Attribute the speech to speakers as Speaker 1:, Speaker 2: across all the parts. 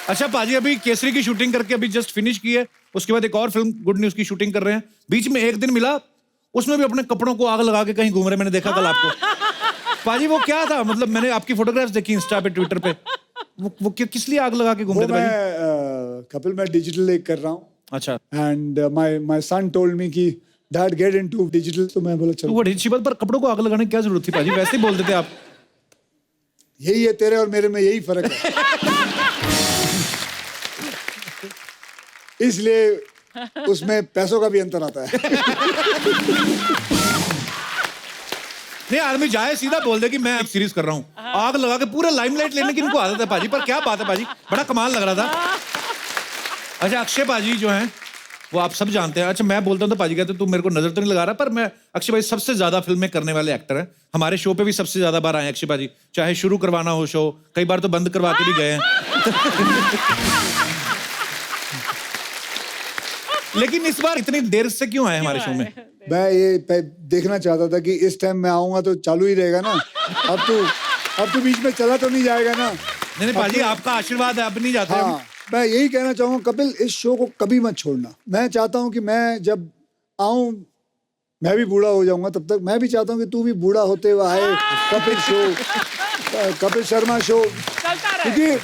Speaker 1: अच्छा पाजी, अभी केसरी की शूटिंग करके अभी जस्ट फिनिश की है, उसके बाद एक और फिल्म गुड न्यूज की शूटिंग कर रहे हैं। बीच में एक दिन मिला, उसमें भी अपने कपड़ों को आग लगा के कहीं घूम रहे, मैंने देखा कल आपको। पाजी वो क्या था, मतलब मैंने आपकी फोटोग्राफ्स देखी इंस्टा पे, ट्विटर पे, वो किस लिए आग लगा के घूम रहे थे
Speaker 2: मैं कपिल, मैं डिजिटल एक कर रहा हूँ।
Speaker 1: अच्छा।
Speaker 2: And my son told me कि डैड गेट इनटू डिजिटल, तो मैं बोला चलो।
Speaker 1: वो अच्छी बात, पर कपड़ों को आग लगाने की क्या जरूरत थी पाजी, वैसे ही बोल देते आप।
Speaker 2: यही है, तेरे और मेरे में यही फर्क है। इसलिए उसमें पैसों का भी अंतर आता है।
Speaker 1: नहीं, आदमी जाए सीधा बोल दे कि मैं अब सीरीज कर रहा हूँ, आग लगा के पूरा लाइमलाइट लेने की इनको आदत है पाजी। पर क्या बात है पाजी, बड़ा कमाल लग रहा था। अच्छा, अक्षय पाजी जो हैं वो आप सब जानते हैं। अच्छा, मैं बोलता हूँ तो पाजी कहते हैं तू मेरे को नजर तो नहीं लगा रहा, पर मैं अक्षय भाई सबसे ज्यादा फिल्में करने वाले एक्टर हैं। हमारे शो पे भी सबसे ज्यादा बार आए अक्षय पाजी, चाहे शुरू करवाना हो शो, कई बार तो बंद करवा के भी गए हैं। लेकिन इस बार इतनी देर से क्यों आए हमारे शो में?
Speaker 2: मैं ये देखना चाहता था कि इस टाइम मैं आऊंगा तो चालू ही रहेगा ना। अब तो बीच में चला तो नहीं जाएगा ना।
Speaker 1: नहीं पाजी, आपका आशीर्वाद है, अब नहीं जाते।
Speaker 2: हाँ, मैं यही कहना चाहूंगा कपिल, इस शो को कभी मत छोड़ना। मैं चाहता हूँ कि मैं जब आऊं, मैं भी बूढ़ा हो जाऊंगा, तब तक मैं भी चाहता हूँ कि तू भी बूढ़ा होते हुए आए। कपिल शो, कपिल शर्मा शो, क्योंकि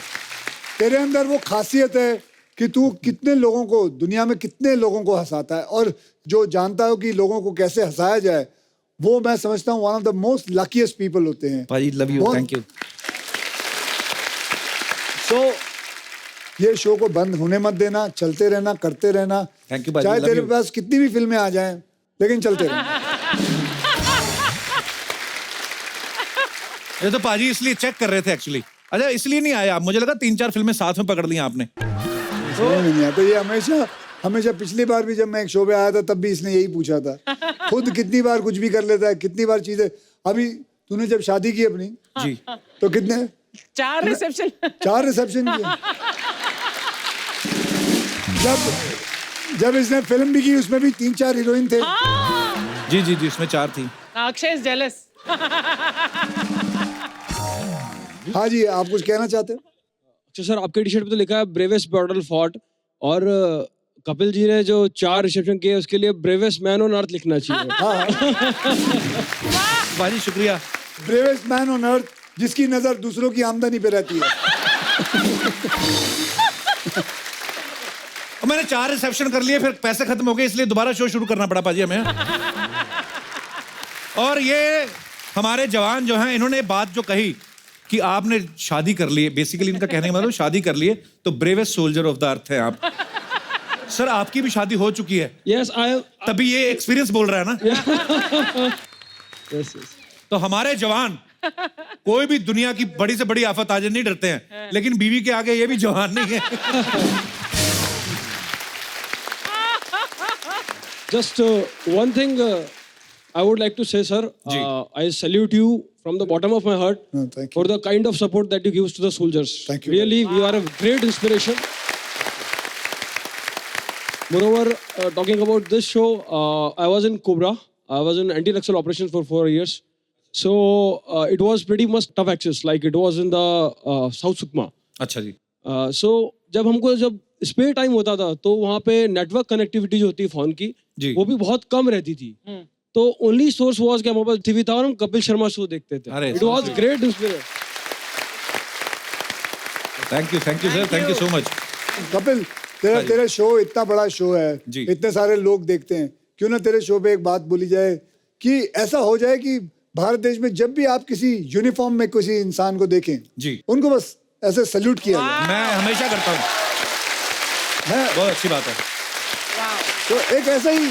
Speaker 2: तेरे अंदर वो खासियत है कि तू कितने लोगों को, दुनिया में कितने लोगों को हंसाता है, और जो जानता हो कि लोगों को कैसे हंसाया जाए, वो मैं समझता हूँ one of the most luckiest people होते हैं।
Speaker 1: भाई लव यू, थैंक यू।
Speaker 2: सो ये शो को बंद होने मत देना, चलते रहना, करते रहना।
Speaker 1: थैंक यू भाई,
Speaker 2: चाहे तेरे पास कितनी भी फिल्में आ जाएं, लेकिन चलते रहना।
Speaker 1: ये तो पाजी इसलिए चेक कर रहे थे एक्चुअली। अच्छा, इसलिए नहीं आए आप, मुझे लगा 3-4 फिल्में साथ में पकड़ ली आपने।
Speaker 2: नहीं आता ये हमेशा पिछली बार भी जब मैं एक शो पे आया था तब भी इसने यही पूछा था। खुद कितनी बार कुछ भी कर लेता है, कितनी बार चीजें। अभी तूने जब शादी की अपनी
Speaker 1: जी,
Speaker 2: तो कितने
Speaker 3: 4 रिसेप्शन
Speaker 2: 4 रिसेप्शन किए। जब इसने फिल्म भी की उसमें भी 3-4 हीरोइन थे।
Speaker 1: जी जी जी, उसमें 4 थी।
Speaker 3: Akshay is jealous.
Speaker 2: हाँ जी, आप कुछ कहना चाहते हो?
Speaker 4: अच्छा सर, आपके टी शर्ट पे तो लिखा है ब्रेवेस्ट बॉर्डर फॉर्ट, और कपिल जी ने जो 4 रिसेप्शन किए उसके लिए ब्रेवेस्ट मैन ऑन अर्थ लिखना चाहिए।
Speaker 1: भाजी शुक्रिया।
Speaker 2: ब्रेवेस्ट मैन ऑन अर्थ, जिसकी नजर दूसरों की आमदनी पे रहती है।
Speaker 1: मैंने 4 रिसेप्शन कर लिए, फिर पैसे खत्म हो गए, इसलिए दोबारा शो शुरू करना पड़ा पाजी हमें। और ये हमारे जवान जो हैं, इन्होंने बात जो कही कि आपने शादी कर ली है, बेसिकली इनका कहने का मतलब शादी कर लिए तो bravest soldier of the earth है आप। सर, आपकी भी शादी हो चुकी है।
Speaker 4: यस,
Speaker 1: तभी ये एक्सपीरियंस बोल रहा है ना।
Speaker 4: यस।
Speaker 1: तो हमारे जवान कोई भी दुनिया की बड़ी से बड़ी आफत आ जाए नहीं डरते हैं, लेकिन बीवी के आगे ये भी जवान नहीं है।
Speaker 4: Just one thing I would like to say, sir. I salute you from the bottom of my heart
Speaker 2: thank you.
Speaker 4: for the kind of support that you give to the soldiers.
Speaker 2: Thank you.
Speaker 4: Really, you are a great inspiration. Moreover, talking about this show, I was in Cobra. I was in anti-Naxal operations for 4 years. So it was pretty much tough access. Like it was in the South Sukma.
Speaker 1: अच्छा जी।
Speaker 4: So जब spare time होता था तो वहाँ पे network connectivity जो होती है फोन की, वो भी बहुत कम रहती थी। तो ओनली सोर्स वाज कि हमारे पास टीवी था और हम कपिल शर्मा शो देखते थे। It was great inspiration.
Speaker 1: Thank you sir, thank you so much.
Speaker 2: Kapil, तेरा शो इतना बड़ा शो है, इतने सारे लोग देखते हैं, क्यों ना तेरे शो पे एक बात बोली जाए कि ऐसा हो जाए कि भारत देश में जब भी आप किसी यूनिफॉर्म में किसी इंसान को देखें जी, उनको बस ऐसे सल्यूट किया जाए।
Speaker 1: मैं हमेशा करता हूँ, बहुत अच्छी बात है।
Speaker 2: तो एक ऐसा ही,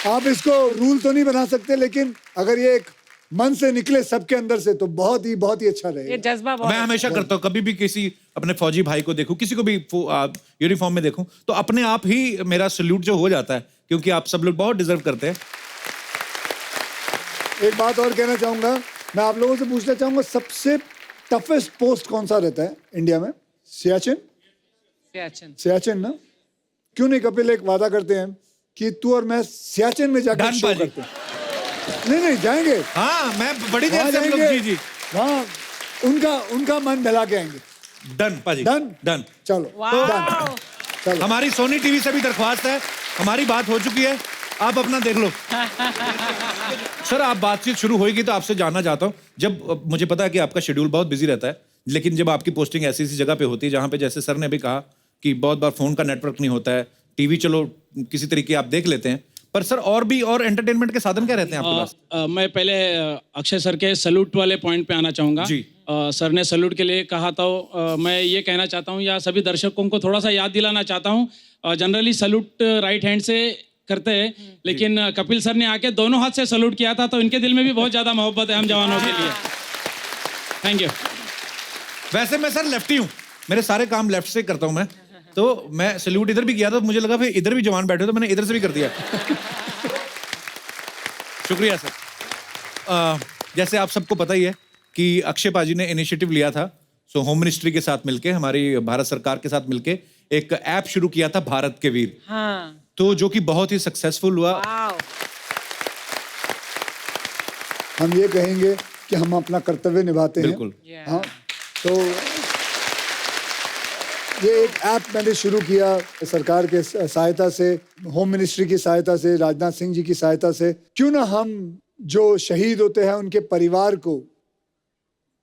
Speaker 2: आप इसको रूल तो नहीं बना सकते, लेकिन अगर ये एक मन से निकले सबके अंदर से तो बहुत ही अच्छा रहेगा।
Speaker 3: ये जज्बा बहुत।
Speaker 1: मैं हमेशा करता हूँ, कभी भी किसी अपने फौजी भाई को देखूं, किसी को भी यूनिफॉर्म में देखूं, तो अपने आप ही मेरा सल्यूट जो हो जाता है, क्योंकि आप सब लोग बहुत डिजर्व करते हैं।
Speaker 2: एक बात और कहना चाहूंगा, मैं आप लोगों से पूछना चाहूंगा, सबसे टफेस्ट पोस्ट कौन सा रहता है इंडिया में? सियाचिन ना? क्यों नहीं कपिल, एक वादा करते हैं कि तू और मैं सियाचिन में जाकर शो करते हैं। नहीं जाएंगे।
Speaker 1: हाँ, मैं बड़ी देर से
Speaker 2: जाएंगे।
Speaker 1: जी
Speaker 2: वहाँ उनका मन बहला के आएंगे।
Speaker 1: डन पाजी,
Speaker 2: डन?
Speaker 1: डन।
Speaker 2: चलो डन। चलो
Speaker 1: हमारी सोनी टीवी से भी दरख्वास्त है, हमारी बात हो चुकी है, आप अपना देख लो। सर आप बातचीत शुरू होगी तो आपसे जानना चाहता हूँ, जब मुझे पता है कि आपका शेड्यूल बहुत बिजी रहता है, लेकिन जब आपकी पोस्टिंग ऐसी जगह पे होती है जहाँ पे जैसे सर ने भी कहा कि बहुत बार फोन का नेटवर्क नहीं होता है, टीवी चलो किसी तरीके आप देख लेते हैं, पर सर और एंटरटेनमेंट के साधन क्या रहते हैं आपके पास?
Speaker 5: मैं पहले अक्षय सर के सैल्यूट वाले पॉइंट पे आना चाहूँगा
Speaker 1: जी।
Speaker 5: सर ने सैल्यूट के लिए कहा तो मैं ये कहना चाहता हूँ या सभी दर्शकों को थोड़ा सा याद दिलाना चाहता हूँ, जनरली सैल्यूट राइट हैंड से करते हैं, लेकिन कपिल सर ने आके दोनों हाथ से सैल्यूट किया था, तो इनके दिल में भी बहुत ज़्यादा मोहब्बत है हम जवानों के लिए। Thank you.
Speaker 1: वैसे मैं सर लेफ्टी हूँ, मेरे सारे काम लेफ्ट से करता हूँ मैं, तो मैं सैल्यूट इधर भी किया था, मुझे लगा फिर इधर भी जवान बैठे तो मैंने इधर से भी कर दिया। शुक्रिया सर। जैसे आप सबको पता ही है कि अक्षय पाजी ने इनिशिएटिव लिया था, सो होम मिनिस्ट्री के साथ मिलके, हमारी भारत सरकार के साथ मिलके एक ऐप शुरू किया था भारत के वीर।
Speaker 3: हाँ।
Speaker 1: तो जो कि बहुत ही सक्सेसफुल हुआ।
Speaker 2: हम ये कहेंगे कि हम अपना कर्तव्य निभाते हैं।
Speaker 1: बिल्कुल।
Speaker 2: हाँ, तो ये एक ऐप मैंने शुरू किया सरकार के सहायता से, होम मिनिस्ट्री की सहायता से, राजनाथ सिंह जी की सहायता से। क्यों ना हम जो शहीद होते हैं उनके परिवार को,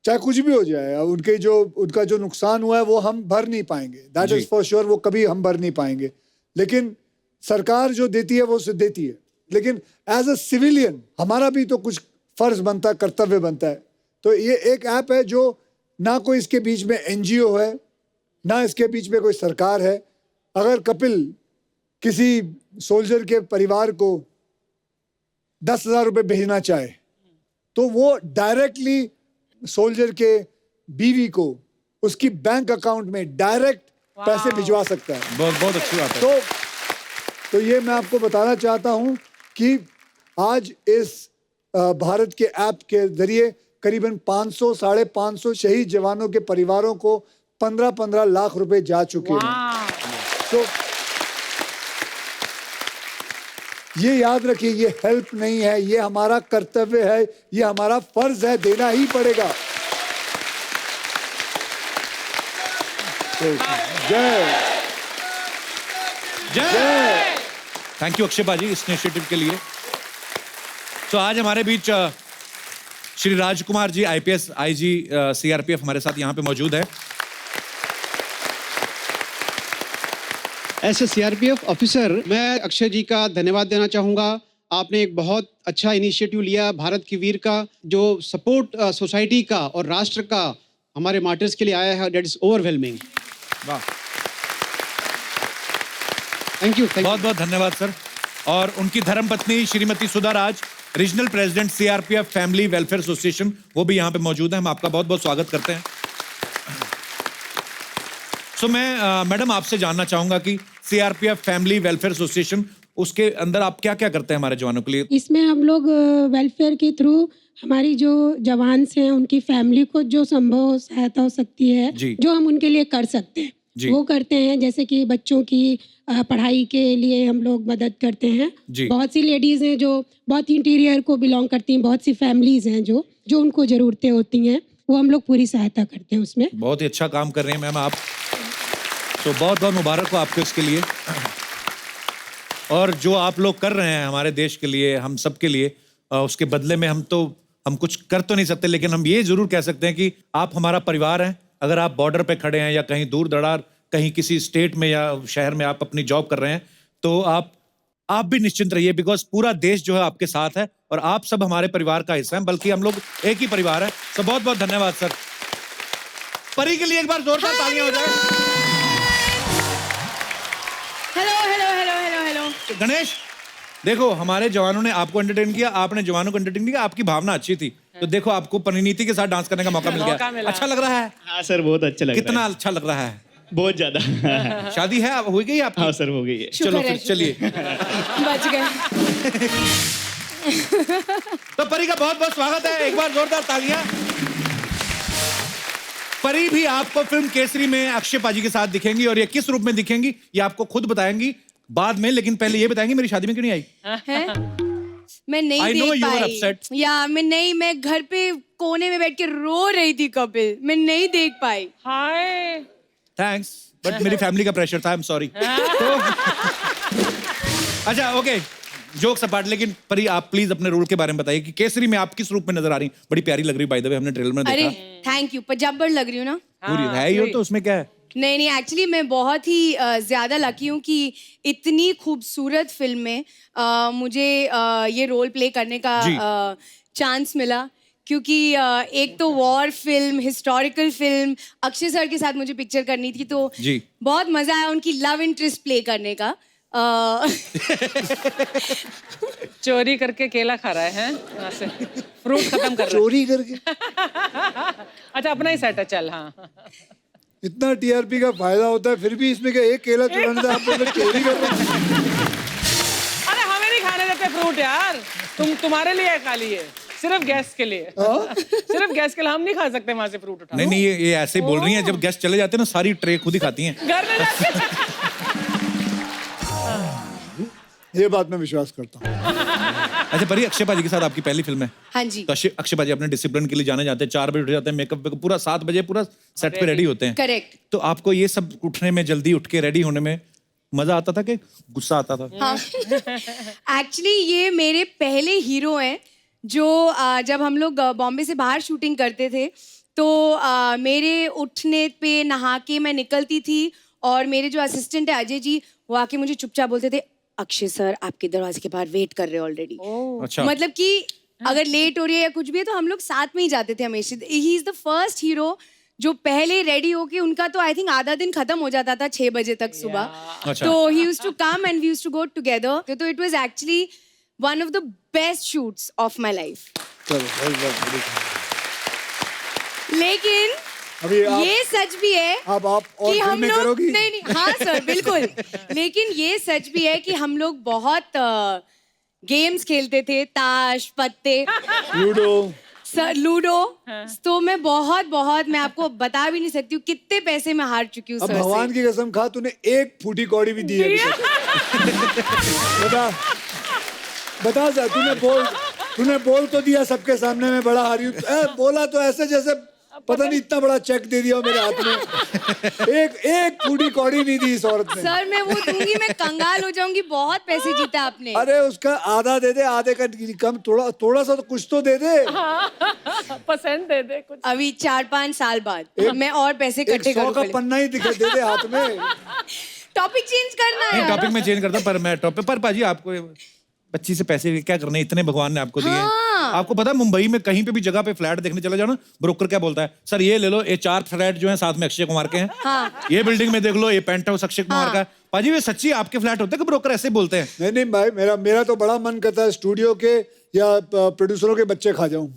Speaker 2: चाहे कुछ भी हो जाए, उनका जो नुकसान हुआ है वो हम भर नहीं पाएंगे, दैट इज फॉर श्योर, वो कभी हम भर नहीं पाएंगे, लेकिन सरकार जो देती है वो उसे देती है, लेकिन एज अ सिविलियन हमारा भी तो कुछ फर्ज बनता है, कर्तव्य बनता है। तो ये एक ऐप है जो ना कोई इसके बीच में एनजीओ है, ना इसके बीच में कोई सरकार है। अगर कपिल किसी सोल्जर के परिवार को 10,000 रुपये भेजना चाहे तो वो डायरेक्टली सोल्जर के बीवी को उसकी बैंक अकाउंट में डायरेक्ट पैसे भिजवा सकता है।
Speaker 1: बहुत बहुत अच्छी बात है।
Speaker 2: तो ये मैं आपको बताना चाहता हूं कि आज इस भारत के ऐप के जरिए करीबन 500-550 शहीद जवानों के परिवारों को 15-15 लाख रुपए जा चुके हैं। तो ये याद रखिए, ये हेल्प नहीं है, ये हमारा कर्तव्य है, ये हमारा फर्ज है, देना ही पड़ेगा। तो जय
Speaker 1: जय। थैंक यू अक्षय पाजी इस इनिशिएटिव के लिए। तो आज हमारे बीच Shri Rajkumar ji, IPS IG CRPF हमारे साथ यहाँ पे मौजूद है।
Speaker 6: एज ए सीआरपीएफ ऑफिसर मैं अक्षय जी का धन्यवाद देना चाहूँगा। आपने एक बहुत अच्छा इनिशिएटिव लिया भारत की वीर का, जो सपोर्ट सोसाइटी का और राष्ट्र का हमारे मार्टर्स के लिए आया है, दैट इज ओवरवेलमिंग।
Speaker 1: वाह,
Speaker 6: थैंक यू।
Speaker 1: बहुत बहुत धन्यवाद सर। और उनकी धर्मपत्नी Shrimati Sudha Raj, regional president CRPF family welfare association, वो भी यहाँ पे मौजूद है। हम आपका बहुत बहुत स्वागत करते हैं। सो मैं मैडम आपसे जानना चाहूंगा कि सीआरपीएफ फैमिली वेलफेयर एसोसिएशन, उसके अंदर आप क्या क्या करते हैं हमारे जवानों के लिए?
Speaker 7: इसमें हम लोग वेलफेयर के थ्रू हमारी जो जवान हैं उनकी फैमिली को जो संभव सहायता हो सकती है, जो हम उनके लिए कर सकते हैं वो करते हैं। जैसे कि बच्चों की पढ़ाई के लिए हम लोग मदद करते हैं। बहुत सी लेडीज हैं जो बहुत इंटीरियर को बिलोंग करती हैं, बहुत सी फैमिलीज हैं जो उनको ज़रूरतें होती हैं, वो हम लोग पूरी सहायता करते हैं उसमें।
Speaker 1: बहुत ही अच्छा काम कर रहे हैं मैम आप, तो बहुत बहुत मुबारक हो आपको इसके लिए। और जो आप लोग कर रहे हैं हमारे देश के लिए, हम सब के लिए, उसके बदले में हम कुछ कर तो नहीं सकते, लेकिन हम ये जरूर कह सकते हैं कि आप हमारा परिवार हैं। अगर आप बॉर्डर पे खड़े हैं या कहीं दूर दरार कहीं किसी स्टेट में या शहर में आप अपनी जॉब कर रहे हैं, तो आप भी निश्चिंत रहिए, बिकॉज पूरा देश जो है आपके साथ है और आप सब हमारे परिवार का हिस्सा हैं, बल्कि हम लोग एक ही परिवार है। तो बहुत बहुत धन्यवाद सर। परी के लिए एक बार जोरदार तालियां हो जाए।
Speaker 3: हेलो।
Speaker 1: गणेश, देखो हमारे जवानों ने आपको एंटरटेन किया, आपने जवानों को एंटरटेन किया, आपकी भावना अच्छी थी, तो देखो आपको परिणीति के साथ डांस करने का मौका मिल गया। अच्छा लग रहा है?
Speaker 8: हाँ सर, बहुत अच्छा लग रहा है।
Speaker 1: कितना अच्छा लग रहा है?
Speaker 8: बहुत ज्यादा।
Speaker 1: शादी है, हो गई आपकी?
Speaker 8: हाँ सर, हो गई है।
Speaker 1: चलो फिर चलिए।
Speaker 3: बच गए।
Speaker 1: तो परी का बहुत बहुत स्वागत है, एक बार जोरदार तालियां। परी भी आपको फिल्म केसरी में अक्षय पाजी के साथ दिखेंगी, और ये किस रूप में दिखेंगी ये आपको खुद बताएंगी बाद में, लेकिन पहले ये बताएंगी मेरी शादी में क्यों नहीं आई?
Speaker 9: मैं नहीं
Speaker 1: I know
Speaker 9: देख
Speaker 1: you were
Speaker 9: पाई।
Speaker 1: upset.
Speaker 9: या मैं घर पे
Speaker 3: कोने में बैठ के रो रही थी कपिल, मैं नहीं देख पाई।
Speaker 9: हाय
Speaker 1: थैंक्स, बट मेरी फैमिली का प्रेशर था, आई एम सॉरी। अच्छा ओके, जोक्स अपार्ट, लेकिन परी आप प्लीज अपने रोल के बारे में बताइए कि केसरी में आप किस रूप में नजर आ रही हैं? बड़ी प्यारी लग रही बाय द वे, हमने ट्रेलर में
Speaker 3: अरे
Speaker 1: देखा।
Speaker 3: थैंक यू, पंजाबर लग रही हूँ ना?
Speaker 1: पूरी है ही हो तो उसमें क्या है?
Speaker 3: नहीं नहीं, एक्चुअली मैं बहुत ही ज़्यादा लकी हूँ कि इतनी खूबसूरत फिल्म में मुझे ये रोल प्ले करने का चांस मिला, क्योंकि एक तो war film, historical film, Akshay sir के साथ मुझे पिक्चर करनी थी, तो बहुत मज़ा आया उनकी लव इंटरेस्ट प्ले करने का।
Speaker 9: चोरी करके केला खा रहा है वहाँ से, फ्रूट खत्म कर रहा है।
Speaker 2: चोरी करके?
Speaker 9: अच्छा अपना ही सेट है, चल। हाँ
Speaker 2: इतना टीआरपी का फायदा होता है, फिर भी इसमें क्या एक केला चुराने से आप लोग चोरी कर रहे हैं?
Speaker 9: अरे हमें नहीं खाने देते फ्रूट यार, तुम्हारे लिए खा लिए, सिर्फ गैस के लिए। सिर्फ गैस के लिए हम नहीं खा सकते वहाँ से फ्रूट उठा।
Speaker 1: नहीं, ये ऐसे बोल रही हैं, जब गेस्ट चले जाते हैं ना सारी ट्रे खुद ही खाती हैं
Speaker 9: घर में जाके।
Speaker 2: ये बात मैं विश्वास करता हूँ।
Speaker 1: अच्छा परी, अक्षय पाजी के साथ आपकी पहली फिल्म है।
Speaker 3: हाँ जी।
Speaker 1: तो अक्षय पाजी अपने डिसिप्लिन के लिए जाने जाते हैं, 4 बजे उठ जाते हैं, मेकअप पूरा 7 बजे पूरा सेट पे रेडी होते हैं।
Speaker 3: करेक्ट।
Speaker 1: तो आपको ये सब उठने में, जल्दी उठ के रेडी होने में मजा आता था कि गुस्सा आता था?
Speaker 3: हाँ एक्चुअली ये मेरे पहले हीरो हैं जो जब हम लोग बॉम्बे से बाहर शूटिंग करते थे तो मेरे उठने पे नहा के मैं निकलती थी, और मेरे जो असिस्टेंट है अजय जी, वो आके मुझे चुपचाप बोलते थे, अक्षय सर आपके दरवाजे के बाहर वेट कर रहे हैं ऑलरेडी।
Speaker 1: अच्छा।
Speaker 3: मतलब कि अगर लेट हो रही है या कुछ भी है तो हम लोग साथ में ही जाते थे हमेशा। He is the first hero जो पहले रेडी होके, उनका तो आई थिंक आधा दिन खत्म हो जाता था 6 बजे तक सुबह। तो he used to come and we used to go together. तो it was actually one of the best shoots of my life. लेकिन
Speaker 2: अभी
Speaker 3: ये सच भी है
Speaker 2: अब आप और
Speaker 3: कि हम
Speaker 2: फिल्में
Speaker 3: लोग
Speaker 2: करोगी?
Speaker 3: नहीं, हाँ सर बिल्कुल। लेकिन ये सच भी है कि हम लोग बहुत गेम्स खेलते थे, ताश, पत्ते, लूडो। तो मैं बहुत मैं आपको बता भी नहीं सकती हूँ कितने पैसे मैं हार चुकी हूँ
Speaker 2: अब
Speaker 3: सर
Speaker 2: भगवान
Speaker 3: से।
Speaker 2: की कसम खा, तूने एक फूटी कौड़ी भी दी है अभी तक। बता जा, तूने बोल तो दिया सबके सामने मैं बड़ा हारी हूँ। बोला तो ऐसे जैसे पता नहीं इतना बड़ा चेक दे दिया मेरे हाथ में। एक फूटी कौड़ी नहीं दी इस औरत ने।
Speaker 3: सर मैं वो दूंगी, मैं कंगाल हो जाऊंगी। बहुत पैसे जीता आपने।
Speaker 2: अरे उसका आधा दे दे, आधे का कम, थोड़ा सा तो कुछ तो दे दे।
Speaker 9: परसेंट दे दे कुछ।
Speaker 3: अभी 4-5 साल बाद मैं और पैसे इकट्ठे
Speaker 2: 100 का
Speaker 3: करूँ।
Speaker 2: पन्ना ही दिखा दे दे हाथ में।
Speaker 3: टॉपिक चेंज करना है।
Speaker 1: टॉपिक में चेंज करता हूं, पर मैं टॉपिक पर पाजी आपको बच्ची से पैसे क्या करने, इतने भगवान ने आपको दिए। आपको पता है मुंबई में कहीं पे भी जगह पे फ्लैट देखने चले जाओ ना, ब्रोकर क्या बोलता है, सर ये ले लो, ये 4 फ्लैट जो हैं साथ में अक्षय कुमार के हैं। ये बिल्डिंग में देख लो, ये पेंट हाउस अक्षय कुमार का है। पाजी ये सच्ची आपके फ्लैट होते हैं कि ब्रोकर ऐसे बोलते हैं?
Speaker 2: नहीं भाई, मेरा तो बड़ा मन करता है स्टूडियो के या प्रोड्यूसरों के बच्चे खा जाऊं।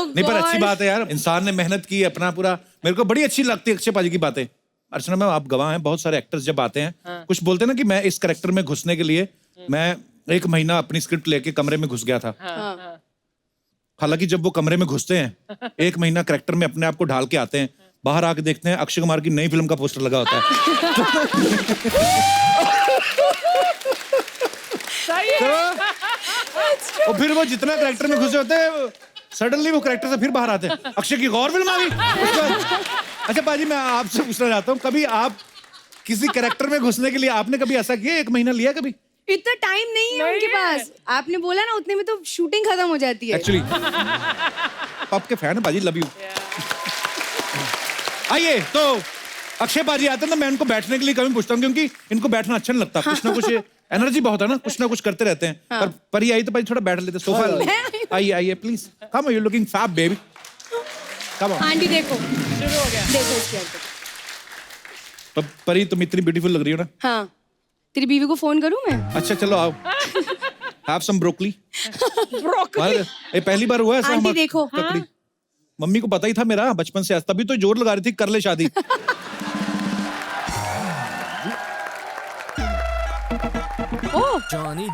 Speaker 1: नहीं पर अच्छी बात है यार, इंसान ने मेहनत की अपना पूरा। मेरे को बड़ी अच्छी लगती है अक्षय पाजी की बातें। अर्चना मैम आप गवाह हैं, बहुत सारे एक्टर्स जब आते हैं कुछ बोलते हैं ना कि मैं इस कैरेक्टर में घुसने के लिए मैं 1 महीना अपनी स्क्रिप्ट लेके कमरे में घुस गया था। हालांकि जब वो कमरे में घुसते हैं 1 महीना कैरेक्टर में अपने आप को ढाल के आते हैं, बाहर आके देखते हैं अक्षय कुमार की नई फिल्म का पोस्टर लगा होता है। और फिर वो जितना कैरेक्टर में घुसे होते हैं सडनली वो कैरेक्टर से फिर बाहर आते हैं, अक्षय की और फिल्म आ गई। अच्छा पाजी मैं आपसे पूछना चाहता हूँ, कभी आप किसी कैरेक्टर में घुसने के लिए आपने कभी ऐसा किया, 1 महीना लिया कभी?
Speaker 3: इतना टाइम नहीं है उनके पास। आपने बोला ना उतने में तो शूटिंग खत्म हो जाती है।
Speaker 1: एक्चुअली आपके फैन है पाजी, लव यू। आइए तो अक्षय पाजी आते हैं ना, मैं इनको बैठने के लिए कभी पूछता हूँ क्योंकि इनको बैठना अच्छा नहीं लगता। कुछ ना कुछ एनर्जी बहुत है ना, कुछ ना कुछ करते रहते हैं। पर ये आई तो पाजी थोड़ा बैठ लेते सोफा। आइए please come, you looking fab baby, come on.
Speaker 3: Aunty देखो शुरू हो गया, देखो इसके अंदर।
Speaker 1: परी तुम इतनी ब्यूटीफुल लग रही हो ना।
Speaker 3: हाँ तेरी बीवी को फोन करूं मैं?
Speaker 1: अच्छा चलो आओ, हैव सम ब्रोकली। ये पहली बार हुआ ऐसा?
Speaker 3: आंटी देखो।
Speaker 1: ककड़ी। मम्मी को पता ही था मेरा बचपन से, तभी तो जोर लगा रही थी कर ले शादी।
Speaker 3: ओ
Speaker 10: जॉनी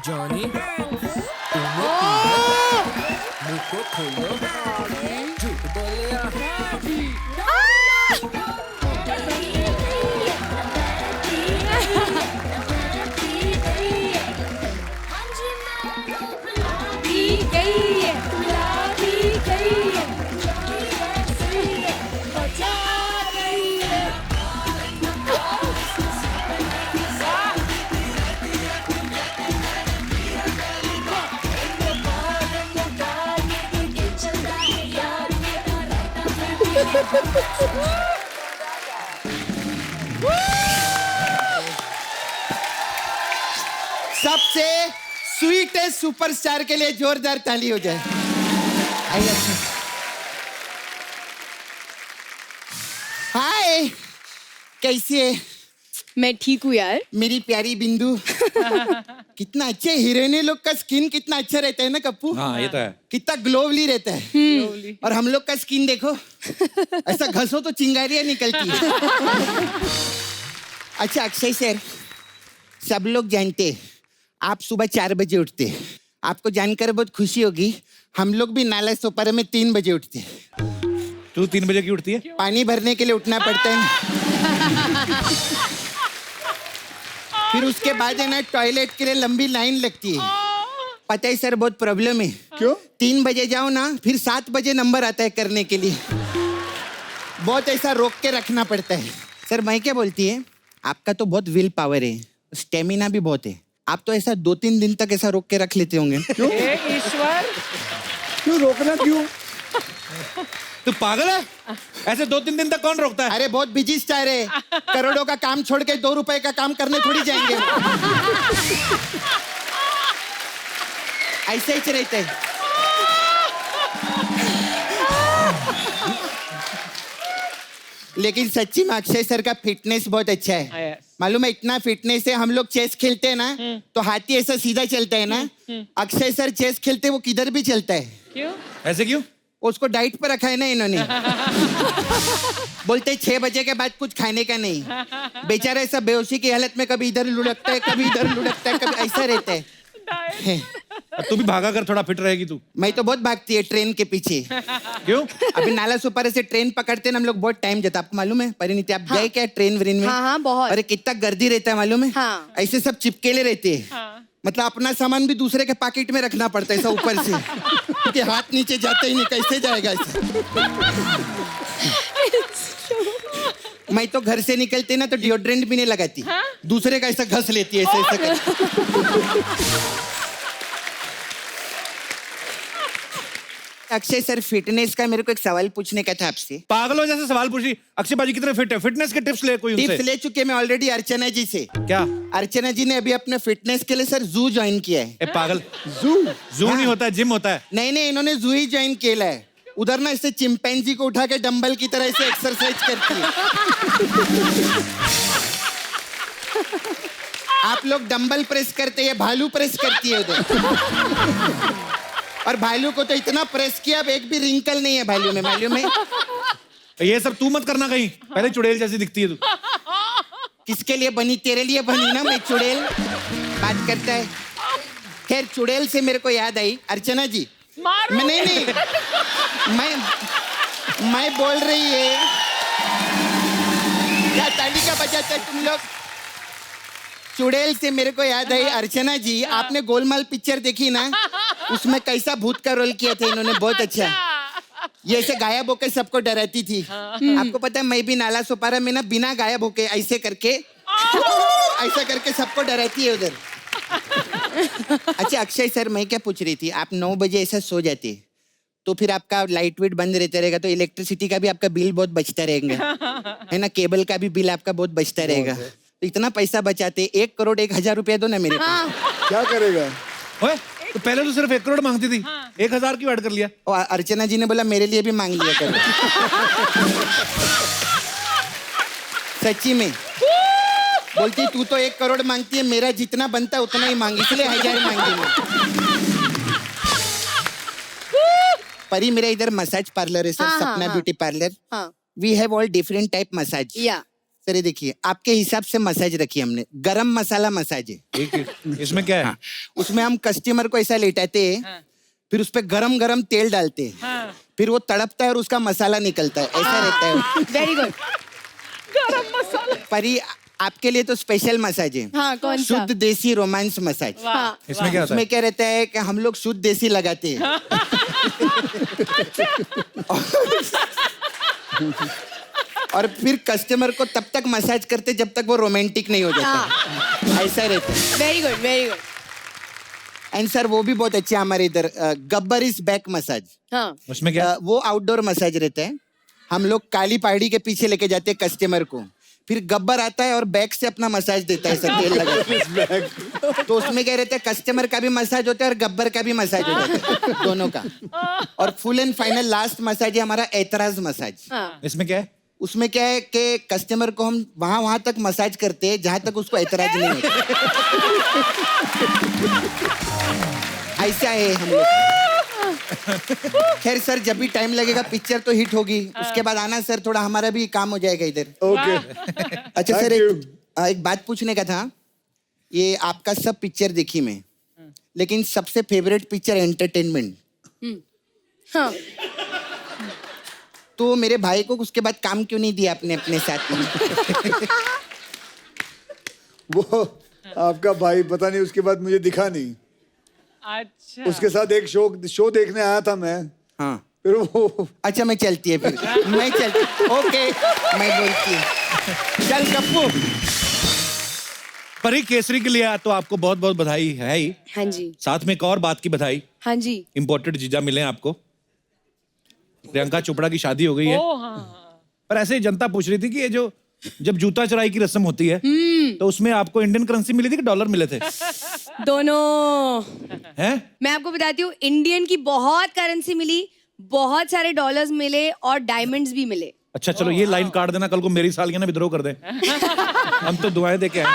Speaker 10: सबसे स्वीटेस्ट सुपरस्टार के लिए जोरदार ताली हो जाए। आइए अच्छा। हाय, कैसी है?
Speaker 3: मैं ठीक हूँ यार।
Speaker 10: मेरी प्यारी बिंदु। कितना अच्छे हीरोइन लोग का स्किन कितना अच्छा रहता है ना कप्पू।
Speaker 1: हाँ ये तो है।
Speaker 10: कितना ग्लोवली रहता है। और हम लोग का स्किन देखो, ऐसा घसो तो चिंगारियां निकलती है। अच्छा अक्षय सर, सब लोग जानते हैं आप सुबह 4 बजे उठते हैं। आपको जानकर बहुत खुशी होगी, हम लोग भी नाला सोपारा में 3 बजे उठते हैं।
Speaker 1: तू 3 बजे क्यों उठती है?
Speaker 10: पानी भरने के लिए उठना पड़ता है ना। फिर उसके बाद है ना टॉयलेट के लिए लंबी लाइन लगती है। पता है सर, बहुत प्रॉब्लम है।
Speaker 2: क्यों?
Speaker 10: 3 बजे जाओ ना, फिर 7 बजे नंबर आता है करने के लिए। बहुत ऐसा रोक के रखना पड़ता है। सर मैं क्या बोलती है, आपका तो बहुत विल पावर है, स्टेमिना भी बहुत है। आप तो ऐसा 2-3 दिन तक ऐसा रोक के रख लेते होंगे।
Speaker 2: क्यों?
Speaker 9: हे ईश्वर,
Speaker 2: क्यों रोकना क्यों?
Speaker 1: तू पागल है? ऐसे 2-3 दिन तक कौन रोकता है?
Speaker 10: अरे बहुत बिजी स्टार है, करोड़ों का काम छोड़ के 2 रुपए का काम करने थोड़ी जाएंगे। ऐसे ही रहते हैं। लेकिन सच्ची में अक्षय सर का फिटनेस बहुत अच्छा है। मालूम है, इतना फिटनेस है, हम लोग चेस खेलते हैं ना तो हाथी ऐसा सीधा चलता है ना, अक्षय सर चेस खेलते वो किधर भी चलता है।
Speaker 9: क्यों?
Speaker 1: ऐसे क्यों?
Speaker 10: उसको डाइट पर रखा है ना इन्होंने। बोलते 6 बजे के बाद कुछ खाने का नहीं। बेचारा ऐसा बेहोशी की हालत में कभी इधर लुढ़कता है, कभी इधर लुढ़कता है, कभी ऐसा रहता है।
Speaker 1: तू भी भागा कर, थोड़ा फिट रहेगी तू।
Speaker 10: मैं तो बहुत भागती है ट्रेन के पीछे।
Speaker 1: क्यों?
Speaker 10: अभी नाला सुपारे से ट्रेन पकड़ते ना हम लोग, बहुत टाइम जाता। आपको मालूम है परिणीति, आप गए क्या ट्रेन व्रेन में?
Speaker 3: हाँ बहुत।
Speaker 10: अरे कितना गर्दी रहता है मालूम है।
Speaker 3: हाँ।
Speaker 10: ऐसे सब चिपकेले रहते हैं। मतलब अपना सामान भी दूसरे के पॉकेट में रखना पड़ता है ऐसा ऊपर से, क्योंकि हाथ नीचे जाते ही नहीं, कैसे जाएगा ऐसा। मैं तो घर से निकलते ना तो डिओड्रेंट भी नहीं लगाती, दूसरे का ऐसा घस लेती है ऐसा कर। अक्षय सर, फिटनेस का मेरे को एक सवाल पूछने का था आपसे।
Speaker 1: पागलों जैसे सवाल पूछी। अक्षय बाजी कितने फिट है? फिटनेस के टिप्स ले कोई उनसे।
Speaker 10: टिप्स ले चुके मैं ऑलरेडी अर्चना जी से।
Speaker 1: क्या?
Speaker 10: अर्चना जी ने अभी अपने फिटनेस के लिए सर जू ज्वाइन किया है।
Speaker 1: ए पागल, जू नहीं होता है, जिम होता है।
Speaker 10: नहीं, इन्होंने जू ही ज्वाइन किया है। उधर ना इससे चिंपैंजी को उठा के डंबल की तरह से एक्सरसाइज करती है। आप लोग डंबल प्रेस करते हैं, भालू प्रेस करती है उधर। और भालू को तो इतना प्रेस किया, अब एक भी रिंकल नहीं है भालू में, मालूम है?
Speaker 1: ये सब तू मत करना कहीं, पहले चुड़ैल जैसी दिखती है तू।
Speaker 10: किसके लिए बनी? तेरे लिए बनी ना मैं चुड़ैल। बात करता है। खैर चुड़ैल से मेरे को याद आई, अर्चना जी मैं नहीं मैं बोल रही है, क्या ताली का बजाते तुम लोग? चुड़ैल से मेरे को याद आई, अर्चना जी आपने गोलमाल पिक्चर देखी ना, उसमें कैसा भूत का रोल किया था इन्होंने, बहुत अच्छा। ये ऐसे गायब होके सबको डराती थी। आपको पता है मैं भी नाला सोपारा में ना बिना गायब होके ऐसे करके सबको डराती है उधर। अच्छा अक्षय सर, मैं क्या पूछ रही थी, आप 9 बजे ऐसा सो जाते तो फिर आपका लाइट वेट बंद रहता रहेगा, तो इलेक्ट्रिसिटी का भी आपका बिल बहुत बचता रहेगा, है ना? केबल का भी बिल आपका बहुत बचता रहेगा। तो इतना पैसा बचाते, 1,01,000 रुपया दो ना मेरे को।
Speaker 2: क्या करेगा?
Speaker 1: ओए, तो पहले तो सिर्फ 1 करोड़ मांगती थी, 1,000 क्यों ऐड कर लिया?
Speaker 10: और अर्चना जी ने बोला मेरे लिए भी मांग लिया करो। सच्ची में बोलती, तू तो 1 करोड़ मांगती है, मेरा जितना बनता है उतना ही मांग, इसलिए 1,000 मांगी मैं। परी, मेरा इधर मसाज पार्लर है sir, Sapna beauty parlour. We have all different type massage. Sir ये देखिए, आपके हिसाब से मसाज रखी हमने, गरम मसाला मसाज है।
Speaker 1: इसमें क्या है?
Speaker 10: उसमें हम कस्टमर को ऐसा लेटाते हैं, फिर उस पर गरम गरम तेल डालते हैं, फिर वो तड़पता है और उसका मसाला निकलता है, ऐसा रहता है।
Speaker 3: Very good.
Speaker 9: गरम मसाला।
Speaker 10: परी आपके लिए तो स्पेशल मसाज है।
Speaker 3: हाँ, कौन सा?
Speaker 10: शुद्ध देसी रोमांस मसाज।
Speaker 3: हाँ।
Speaker 1: इसमें क्या होता है?
Speaker 10: उसमें क्या रहता है कि हम लोग शुद्ध देसी लगाते हैं। और फिर कस्टमर को तब तक मसाज करते जब तक वो रोमांटिक नहीं हो जाता। ऐसा रहता है।
Speaker 3: Very good, very good.
Speaker 10: And sir वो भी बहुत अच्छा हमारे इधर गब्बर इज बैक मसाज।
Speaker 3: हाँ।
Speaker 1: उसमें क्या?
Speaker 10: वो आउटडोर मसाज रहता है। हम लोग काली पहाड़ी के पीछे लेके जाते हैं कस्टमर को, फिर गब्बर आता है और बैक से अपना मसाज देता है, सर तेल लगा। तो उसमें क्या रहता है, कस्टमर का भी मसाज होता है और गब्बर का भी मसाज हो जाता है, दोनों का। और full and final last massage है हमारा ऐतराज मसाज।
Speaker 1: इसमें क्या है?
Speaker 10: उसमें क्या है कि कस्टमर को हम वहां तक मसाज करते हैं जहां तक उसको ऐतराज नहीं होता। ऐसा है हम लोग। खैर सर, जब भी टाइम लगेगा पिक्चर तो हिट होगी, उसके बाद आना सर, थोड़ा हमारा भी काम हो जाएगा इधर।
Speaker 2: ओके।
Speaker 10: अच्छा सर, एक बात पूछने का था। ये आपका सब पिक्चर देखी मैं, लेकिन सबसे फेवरेट पिक्चर एंटरटेनमेंट।
Speaker 3: हाँ।
Speaker 10: तो मेरे भाई को उसके बाद काम क्यों नहीं दिया आपने अपने साथ में?
Speaker 2: वो आपका भाई पता नहीं, उसके बाद मुझे दिखा नहीं।
Speaker 9: अच्छा।
Speaker 2: उसके साथ एक शो देखने आया था मैं।
Speaker 10: हाँ।
Speaker 2: फिर वो
Speaker 10: अच्छा, मैं चलती है फिर। मैं चलती। ओके, मैं बोलती हूँ। चल कप्पू।
Speaker 1: परी केसरी के लिए तो आपको बहुत बहुत बधाई है ही।
Speaker 3: हाँ जी।
Speaker 1: साथ में एक और बात की बधाई।
Speaker 3: हाँ जी।
Speaker 1: इम्पोर्टेड जीजा मिले आपको। प्रियंका चोपड़ा की शादी हो गई है। पर ऐसे ही जनता पूछ रही थी कि ये जो जब जूता चुराई की रस्म होती है तो उसमें आपको इंडियन करेंसी मिली थी कि डॉलर मिले थे?
Speaker 3: दोनों
Speaker 1: हैं?
Speaker 3: मैं आपको बताती हूँ, इंडियन की बहुत करेंसी मिली, बहुत सारे डॉलर्स मिले और डायमंड्स भी मिले।
Speaker 1: अच्छा चलो, ये लाइन काट देना, कल को मेरी सालियां विद्रोह कर दें। हम तो दुआएं दे के आए।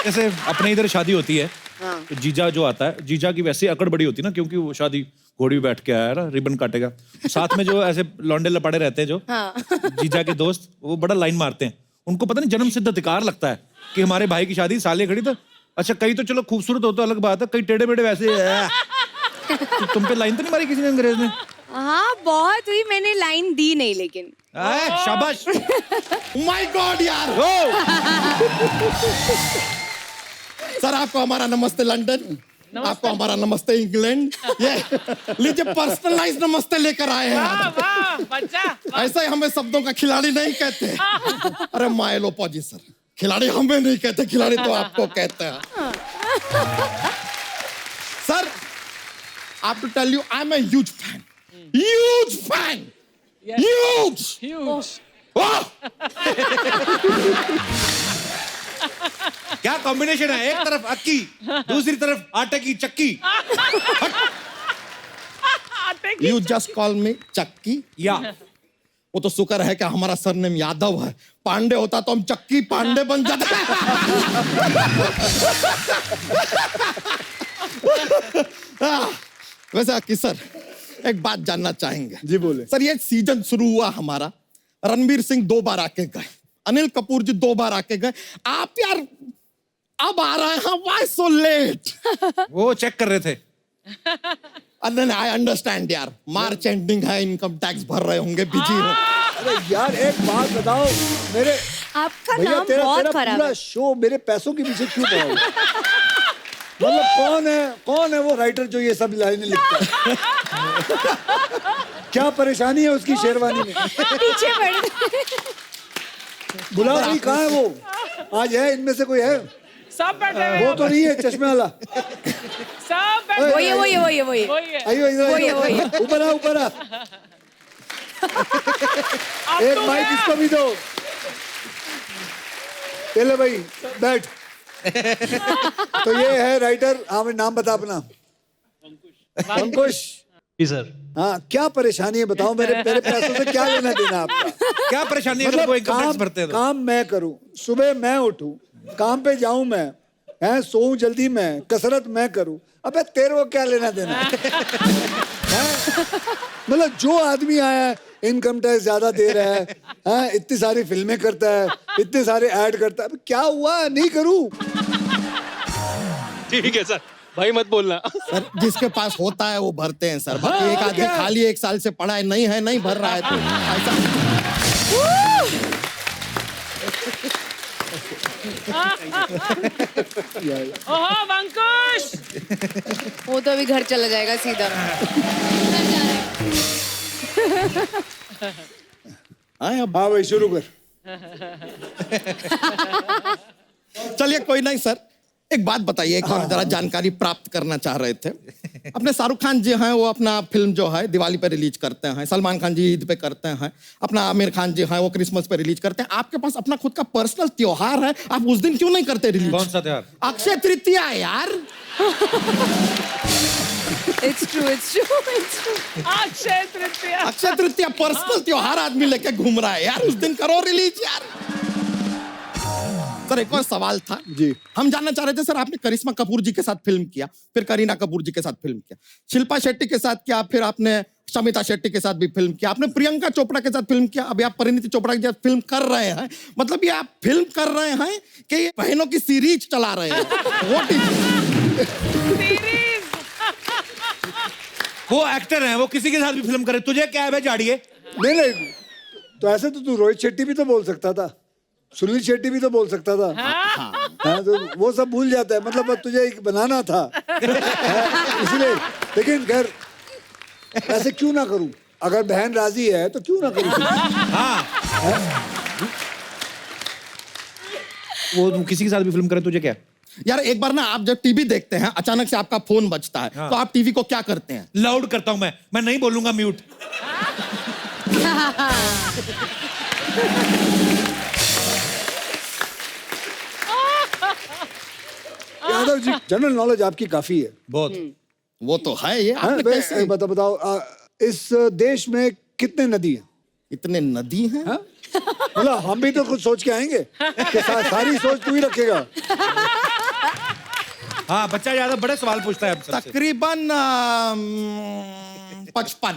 Speaker 1: जैसे अपने इधर शादी होती है तो जीजा जो आता है, जीजा की वैसे अकड़ बड़ी होती है ना, क्योंकि वो शादी घोड़ी पे बैठ के आया है ना, रिबन काटेगा। साथ में जो ऐसे लौंडे लपाड़े रहते हैं जो जीजा के दोस्त, वो बड़ा लाइन मारते हैं। उनको पता नहीं जन्म सिद्ध अधिकार लगता है कि हमारे भाई की शादी सालियां खड़ी। तो अच्छा, कई तो चलो खूबसूरत हो तो अलग बात है, कई टेढ़े बेढ़े वैसे तो तुम पे लाइन तो नहीं मारी किसी ने अंग्रेज ने?
Speaker 3: हाँ, बहुत हुई, मैंने लाइन दी नहीं लेकिन।
Speaker 1: शाबाश।
Speaker 11: माय गॉड यार। सर, आपको हमारा नमस्ते लंदन, आपको हमारा नमस्ते इंग्लैंड। ये लीजिए पर्सनलाइज नमस्ते लेकर आए हैं आज। ऐसा ही हमें शब्दों का खिलाड़ी नहीं कहते। अरे मायलो पॉजी सर, खिलाड़ी हमें नहीं कहते, खिलाड़ी तो आपको कहते हैं। Sir, I have to tell you, I'm a huge fan. Huge fan. Huge. Oh!
Speaker 1: क्या कॉम्बिनेशन है, एक तरफ अक्की, दूसरी तरफ आटे की चक्की।
Speaker 11: You just call me चक्की।
Speaker 1: या
Speaker 11: वो तो शुक्र है कि हमारा सरनेम यादव है, पांडे होता तो हम चक्की पांडे बन जाते। वैसे अक्की सर, एक बात जानना चाहेंगे।
Speaker 2: जी बोले।
Speaker 11: सर, ये सीजन शुरू हुआ हमारा, रणवीर सिंह 2 बार आके गए, अनिल कपूर जी 2 बार आके गए, आप यार अब आ रहे हैं, व्हाई सो लेट?
Speaker 1: वो चेक कर रहे थे।
Speaker 11: आई अंडरस्टैंड यार, मार्च एंडिंग है, इनकम टैक्स भर रहे होंगे, बिजी हो।
Speaker 2: अरे यार एक बात बताओ, मेरे
Speaker 3: आपका
Speaker 2: भैया
Speaker 3: नाम
Speaker 2: तेरा
Speaker 3: बहुत
Speaker 2: तेरा
Speaker 3: खराब
Speaker 2: पूरा
Speaker 3: है।
Speaker 2: शो मेरे पैसों के पीछे क्यों पड़ा हुआ? मतलब कौन है वो राइटर जो ये सब लाइनें लिखता है? क्या परेशानी है उसकी शेरवानी में?
Speaker 3: पीछे पड़ गए।
Speaker 2: बुला भाई, कहाँ है वो? आज है इनमें से कोई है?
Speaker 9: सब बैठे हुए
Speaker 2: वो तो नहीं है चश्मे वाला।
Speaker 9: सब बैठे
Speaker 3: वही है, वही है, वही है, वही है।
Speaker 2: आइयो इधर, ऊपर आ, ऊपर आ। एक माइक इसको भी दो। चले भाई बैठ। तो ये है राइटर, हमें नाम बता अपना। अंकुश।
Speaker 12: जी सर।
Speaker 2: हाँ, क्या परेशानी है बताओ, मेरे पैसों से क्या लेना देना आपका?
Speaker 1: क्या परेशानी है?
Speaker 2: मतलब
Speaker 1: वो इनकम टैक्स भरते हैं तो।
Speaker 2: काम मैं करूं, सुबह मैं उठूं, काम पे जाऊं मैं, हैं सोऊं जल्दी मैं, कसरत मैं करूं, अबे तेरे को क्या लेना देना? मतलब जो आदमी आया है, इनकम टैक्स ज्यादा दे रहा है, हैं इतनी सारी फिल्में करता है, इतने सारे ऐड करता है, क्या हुआ नहीं करूं?
Speaker 12: ठीक है सर,
Speaker 4: भाई मत बोलना।
Speaker 11: सर जिसके पास होता है वो भरते हैं सर, बाकी एक आदमी खाली 1 साल से पढ़ा है, नहीं भर रहा है तो ऐसा।
Speaker 9: ओहो अंकुश,
Speaker 3: वो तो अभी घर चला जाएगा सीधा।
Speaker 2: हाँ भाई शुरू कर।
Speaker 11: चलिए कोई नहीं सर, एक बात बताइए, एक और जरा जानकारी प्राप्त करना चाह रहे थे। अपने शाहरुख खान जी हैं, वो अपना फिल्म जो है दिवाली पे रिलीज करते हैं, सलमान खान जी ईद पे करते हैं, अपना आमिर खान जी हैं वो क्रिसमस पे रिलीज करते हैं। आपके पास अपना खुद का पर्सनल त्योहार है, आप उस दिन क्यों नहीं करते रिलीज?
Speaker 1: कौन सा त्योहार?
Speaker 11: अक्षय तृतीया है यार।
Speaker 3: It's true.
Speaker 9: Akshaya Tritiya.
Speaker 11: Akshaya Tritiya personal त्योहार आदमी लेके घूम रहा है यार, उस दिन करो रिलीज यार। सर एक और सवाल था
Speaker 2: जी,
Speaker 11: हम जानना चाह रहे थे सर, आपने करिश्मा कपूर जी के साथ फिल्म किया, फिर करीना कपूर जी के साथ फिल्म किया, शिल्पा शेट्टी के साथ किया, फिर आपने शमिता शेट्टी के साथ भी फिल्म किया, आपने प्रियंका चोपड़ा के साथ फिल्म किया, अभी आप परिणीति चोपड़ा के साथ फिल्म कर रहे हैं। मतलब ये आप फिल्म कर रहे हैं कि ये बहनों की सीरीज चला रहे हैं? What is
Speaker 9: series.
Speaker 1: वो एक्टर हैं, वो किसी के साथ भी फिल्म करे, तुझे क्या है झाड़िए?
Speaker 2: नहीं तो ऐसे तो तू रोहित शेट्टी भी तो बोल सकता था, सुनील शेट्टी भी तो बोल सकता था। हाँ तो वो सब भूल जाता है, मतलब तुझे एक बनाना था इसलिए। लेकिन खैर ऐसे क्यों ना करूं, अगर बहन राजी है तो क्यों ना करूं।
Speaker 1: हाँ वो तुम किसी के साथ भी फिल्म करे, तुझे क्या?
Speaker 11: यार एक बार ना आप जब टीवी देखते हैं अचानक से आपका फोन बजता है, तो आप टीवी को क्या करते हैं?
Speaker 1: लाउड करता हूं मैं नहीं बोलूंगा mute.
Speaker 2: Yadav ji general knowledge आपकी काफी है।
Speaker 1: बहुत।
Speaker 11: वो तो है ये।
Speaker 2: हाँ, बताओ इस देश में कितने नदी हैं?
Speaker 11: इतने नदी हैं?
Speaker 2: हाँ? मतलब हम भी तो कुछ सोच के आएंगे कि सारी सोच तू ही रखेगा।
Speaker 1: हाँ बच्चा ज्यादा बड़े सवाल पूछता है आपसे।
Speaker 11: तकरीबन 55।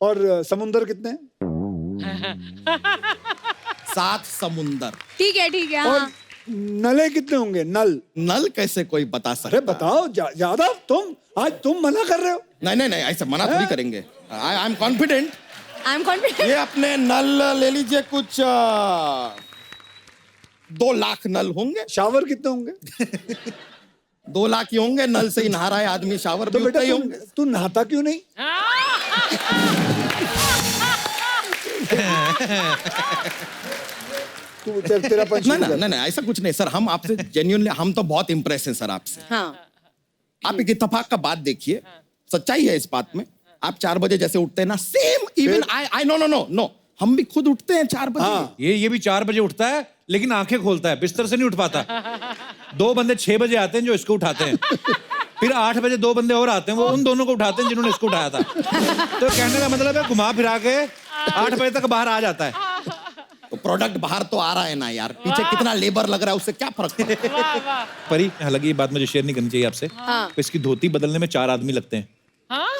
Speaker 2: और समुंदर कितने?
Speaker 11: 7 समुंदर।
Speaker 3: ठीक है।
Speaker 2: और
Speaker 3: हाँ।
Speaker 2: नले कितने होंगे? नल
Speaker 11: कैसे कोई बता सकता?
Speaker 2: अरे बताओ ज्यादा, तुम मना कर रहे हो।
Speaker 11: नहीं ऐसे मना थोड़ी करेंगे। I am confident. ये अपने नल ले लीजिए, कुछ 2 लाख नल होंगे।
Speaker 2: शावर कितने होंगे?
Speaker 11: 2 लाख ही होंगे, नल से ही नहा रहा है आदमी, शावर
Speaker 2: तो
Speaker 11: भी
Speaker 2: बेटा
Speaker 11: उतना ही होंगे।
Speaker 2: तू नहाता क्यों नहीं? तेरा पंच
Speaker 11: नहीं ऐसा कुछ नहीं सर, हम आपसे जेन्युइनली हम तो बहुत इम्प्रेस हैं सर आपसे।
Speaker 3: हाँ।
Speaker 11: आप एक इत्तेफाक का बात देखिए, सच्चाई है इस बात में। आप 4 बजे जैसे उठते हैं ना, सेम इवन आई नो हम भी खुद उठते हैं 4 बजे।
Speaker 2: हाँ।
Speaker 1: ये भी 4 बजे उठता है, लेकिन आंखें खोलता है, बिस्तर से नहीं उठ पाता। 2 बंदे 6 बजे आते हैं जो इसको उठाते हैं, फिर 8 बजे 2 बंदे और आते हैं, वो उन दोनों को उठाते हैं जिन्होंने इसको उठाया था। तो कहने का मतलब है घुमा फिरा के 8 बजे तक बाहर आ जाता है।
Speaker 11: तो प्रोडक्ट बाहर तो आ रहा है ना यार, पीछे कितना लेबर लग रहा है, उससे क्या फर्क पड़ता है?
Speaker 1: परी, हालांकि ये बात मुझे शेयर नहीं करनी चाहिए आपसे। तो इसकी धोती बदलने में 4 आदमी लगते हैं।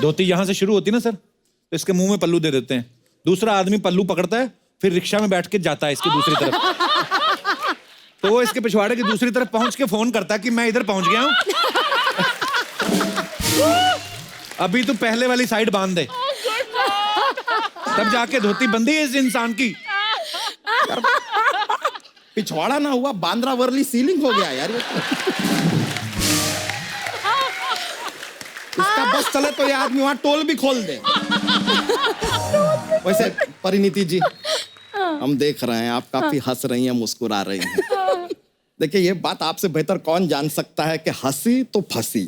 Speaker 1: धोती यहाँ से शुरू होती है ना सर, तो इसके मुंह में पल्लू दे देते हैं, दूसरा आदमी पल्लू पकड़ता है, फिर रिक्शा में बैठ के जाता है इसकी दूसरी तरफ। तो वो इसके पिछवाड़े की दूसरी तरफ पहुंच के फोन करता है कि मैं इधर पहुंच गया हूं, अभी तू पहले वाली साइड बांध दे, तब जाके धोती बंदी है इस इंसान की।
Speaker 11: पिछवाड़ा ना हुआ, बांद्रा वर्ली सीलिंग हो गया यार। इसका बस चले तो ये आदमी वहां टोल भी खोल दे। वैसे परिणीति जी, हम देख रहे हैं आप काफी हंस रही हैं, मुस्कुरा रही हैं। देखिए ये बात आपसे बेहतर कौन जान सकता है कि हंसी तो फंसी।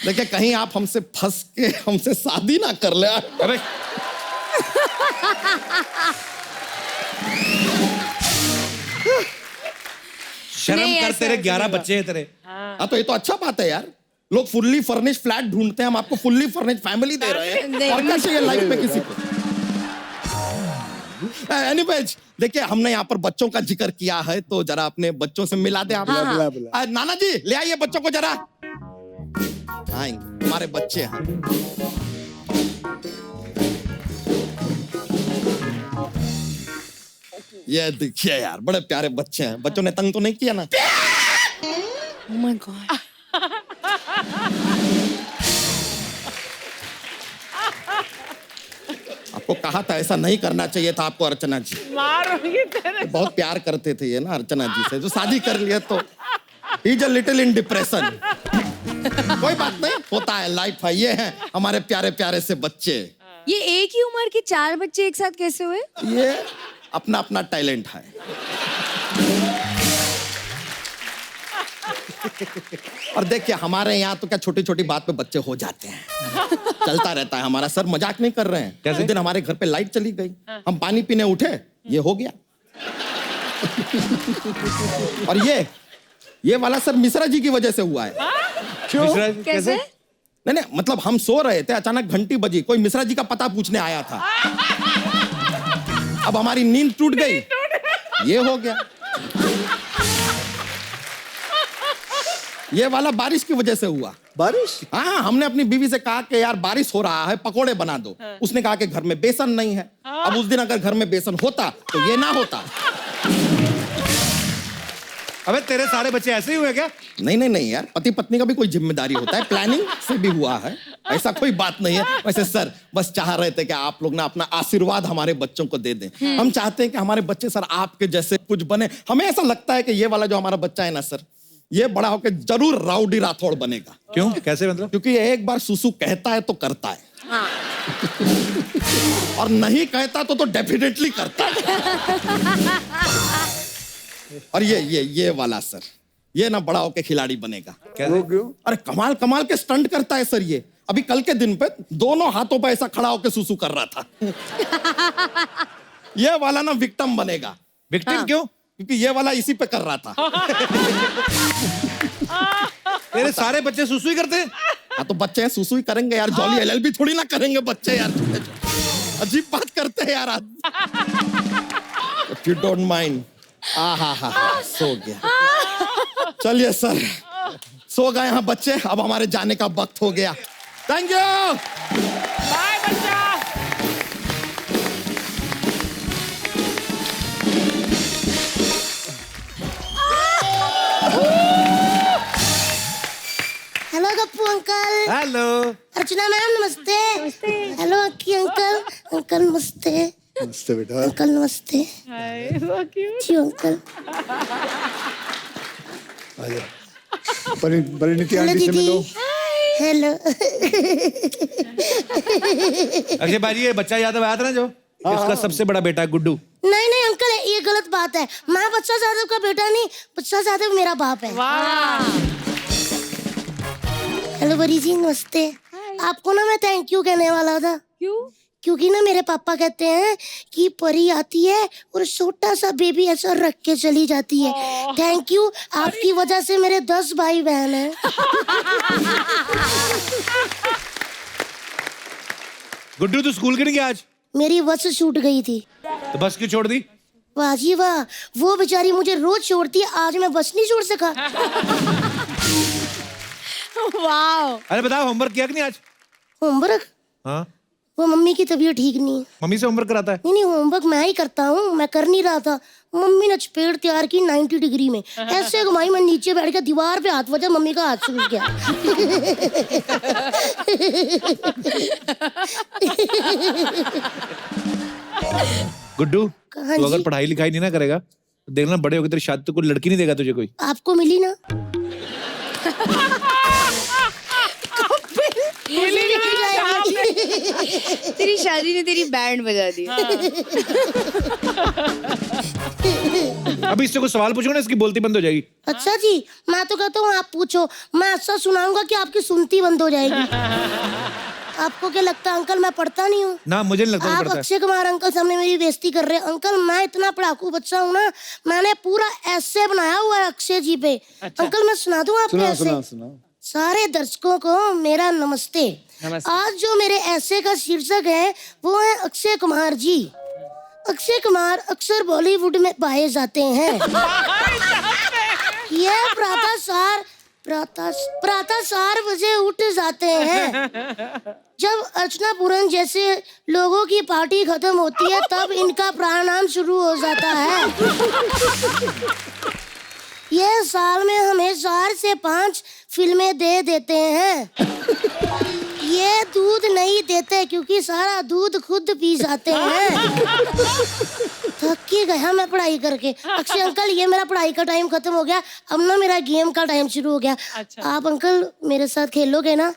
Speaker 11: देखिए कहीं आप हमसे फंस के हमसे शादी ना कर ले।
Speaker 1: अबे शर्म कर, तेरे 11 बच्चे हैं तेरे।
Speaker 11: हाँ तो ये तो अच्छा बात है यार, लोग फुल्ली फर्निश्ड फ्लैट ढूंढते हैं, हम आपको फुल्ली फर्निश्ड फैमिली दे रहे हैं। और क्या चाहिए लाइफ में किसी को? एनीवेज देखिए हमने यहाँ पर बच्चों का जिक्र किया है, तो जरा अपने बच्चों से मिला दे आप। नाना जी ले आइए बच्चों को जरा। आएंगे, हमारे बच्चे हैं। ये देखिए यार बड़े प्यारे बच्चे हैं, बच्चों ने तंग तो नहीं किया ना?
Speaker 3: Oh my God.
Speaker 11: आपको कहा था ऐसा नहीं करना चाहिए था आपको अर्चना जी।
Speaker 9: मारूंगी तेरे।
Speaker 11: बहुत प्यार करते थे ये ना अर्चना जी से, जो शादी कर लिया तो he is a little in depression. कोई बात नहीं, होता है, लाइफ है। ये है हमारे प्यारे प्यारे से बच्चे।
Speaker 3: ये एक ही उम्र के 4 बच्चे एक साथ कैसे हुए?
Speaker 11: ये अपना अपना टैलेंट है। और देखिए हमारे यहाँ तो क्या छोटी छोटी बात पे बच्चे हो जाते हैं, चलता रहता है हमारा। सर मजाक नहीं कर रहे हैं। कैसे? उस दिन हमारे घर पे लाइट चली गई, हम पानी पीने उठे, ये हो गया। और ये वाला सर मिश्रा जी की वजह से हुआ है।
Speaker 3: क्यों? कैसे?
Speaker 11: नहीं, मतलब हम सो रहे थे, अचानक घंटी बजी, कोई मिश्रा जी का पता पूछने आया था। अब हमारी नींद टूट गई, ये हो गया। ये वाला बारिश की वजह से हुआ।
Speaker 2: बारिश?
Speaker 11: हाँ, हमने अपनी बीवी से कहा कि यार बारिश हो रहा है, पकोड़े बना दो। उसने कहा कि घर में बेसन नहीं है। अब उस दिन अगर घर में बेसन होता तो ये ना होता।
Speaker 1: अबे तेरे सारे बच्चे ऐसे ही हुए क्या?
Speaker 11: नहीं यार, पति पत्नी का भी कोई जिम्मेदारी होता है, प्लानिंग से भी हुआ है, ऐसा कोई बात नहीं है। वैसे सर बस चाह रहे थे कि आप लोग ना अपना आशीर्वाद हमारे बच्चों को दे दें। हम चाहते हैं कि हमारे बच्चे सर आपके जैसे कुछ बने। हमें ऐसा लगता है कि ये वाला जो हमारा बच्चा है ना सर, ये बड़ा होकर जरूर राउडी राठौड़ बनेगा।
Speaker 1: क्यों? कैसे मतलब?
Speaker 11: क्योंकि ये एक बार सुसु कहता है तो करता है।
Speaker 3: हाँ।
Speaker 11: और नहीं कहता तो डेफिनेटली करता है। और ये वाला सर, ये ना बड़ा होके खिलाड़ी बनेगा।
Speaker 2: वो क्यों?
Speaker 11: अरे कमाल के स्टंट करता है सर ये। अभी कल के दिन पे दोनों हाथों पे ऐसा खड़ा होके सुसु कर रहा था। ये वाला ना विक्टिम बनेगा।
Speaker 1: विक्टिम क्यों?
Speaker 11: क्योंकि ये वाला इसी पे कर रहा था।
Speaker 1: तेरे सारे बच्चे सुसु ही करते हैं?
Speaker 11: हाँ तो बच्चे हैं, सुसु ही करेंगे यार। जॉली एलएलबी थोड़ी ना करेंगे बच्चे यार। अजीब बात करते हैं यार। If you don't mind. हा सो गया। चलिए सर, सो गए हैं बच्चे, अब हमारे जाने का वक्त हो गया। थैंक यू,
Speaker 9: बाय बच्चा।
Speaker 12: Hello Gappu uncle.
Speaker 1: हेलो
Speaker 12: अर्चना मैम नमस्ते। हेलो अक्की अंकल। अंकल नमस्ते।
Speaker 2: नमस्ते बेटा।
Speaker 12: अंकल नमस्ते।
Speaker 9: हाय, so cute.
Speaker 12: जी अंकल।
Speaker 2: परिणीति
Speaker 12: हेलो
Speaker 2: आंटी से
Speaker 12: दीदी।
Speaker 2: मिलो।
Speaker 12: हेलो।
Speaker 1: अक्षय भाजी, ये बच्चा यादव आया था ना जो इसका सबसे बड़ा बेटा है गुड्डू।
Speaker 12: नहीं अंकल, ये गलत बात है। मैं बच्चा यादव का बेटा नहीं, बच्चा यादव मेरा बाप है। हेलो बरी जी नमस्ते। आपको ना मैं थैंक यू कहने वाला था।
Speaker 3: क्यों?
Speaker 12: क्योंकि ना मेरे पापा कहते हैं कि परी आती है और छोटा सा बेबी ऐसा रख के चली जाती है। थैंक यू, आपकी वजह से मेरे 10 भाई बहन हैं।
Speaker 1: गुड्डू तू स्कूल क्यों नहीं गया आज?
Speaker 12: मेरी बस छूट गई थी।
Speaker 1: तो बस क्यों छोड़ दी?
Speaker 12: वाह जी वाह, वो बेचारी मुझे रोज छोड़ती है, आज मैं बस नहीं छोड़ सका।
Speaker 3: वाह।
Speaker 1: अरे बताओ, होमवर्क किया कि नहीं आज?
Speaker 12: होमवर्क?
Speaker 1: हाँ,
Speaker 12: वो मम्मी की तबीयत ठीक नहीं है।
Speaker 1: मम्मी से होमवर्क कराता है?
Speaker 12: नहीं होमवर्क मैं ही करता हूँ, मैं कर नहीं रहा था। मम्मी ने चपेट तैयार की 90 डिग्री में, ऐसे घुमाई, मैं नीचे बैठ के दीवार पे हाथ बजा, मम्मी का हाथ सूख गया।
Speaker 1: गुड्डू,
Speaker 12: हाँ
Speaker 1: तू अगर
Speaker 12: जी?
Speaker 1: पढ़ाई लिखाई नहीं ना करेगा तो देखना बड़े होकर तेरी शादी तो कोई लड़की नहीं देगा तुझे कोई।
Speaker 12: आपको मिली ना?
Speaker 3: तेरी शादी ने तेरी बैंड बजा दी।
Speaker 1: अभी इससे कोई सवाल पूछो ना, इसकी बोलती बंद हो जाएगी।
Speaker 12: अच्छा जी, मैं तो कहता हूँ आप पूछो, मैं ऐसा सुनाऊंगा कि आपकी सुनती बंद हो जाएगी। आपको क्या लगता है अंकल मैं पढ़ता नहीं हूँ?
Speaker 1: ना, मुझे नहीं लगता
Speaker 12: आप
Speaker 1: पढ़ता है।
Speaker 12: अक्षय कुमार अंकल सामने मेरी बेइज्जती कर रहे हैं। अंकल मैं इतना पढ़ाकू बच्चा हूँ ना, मैंने पूरा ऐसे बनाया हुआ है अक्षय जी पे। अंकल मैं सुना दूँ आपको ऐसे?
Speaker 2: सुना।
Speaker 12: सारे दर्शकों को मेरा नमस्ते। आज जो मेरे ऐसे का शीर्षक है वो है अक्षय कुमार जी। अक्षय कुमार अक्सर बॉलीवुड में पाए जाते हैं। यह प्रातः 4 बजे उठ जाते हैं। जब अर्चना पूरन जैसे लोगों की पार्टी खत्म होती है तब इनका प्राणायाम शुरू हो जाता है। ये साल में हमें 4 से 5 फिल्में दे देते हैं। ये दूध नहीं देते क्योंकि सारा दूध खुद पी जाते हैं। थक ही गया मैं पढ़ाई करके। अक्षय अंकल, ये मेरा पढ़ाई का टाइम खत्म हो गया, अब ना मेरा गेम का टाइम शुरू हो गया।
Speaker 9: अच्छा।
Speaker 12: आप अंकल मेरे साथ खेलोगे ना?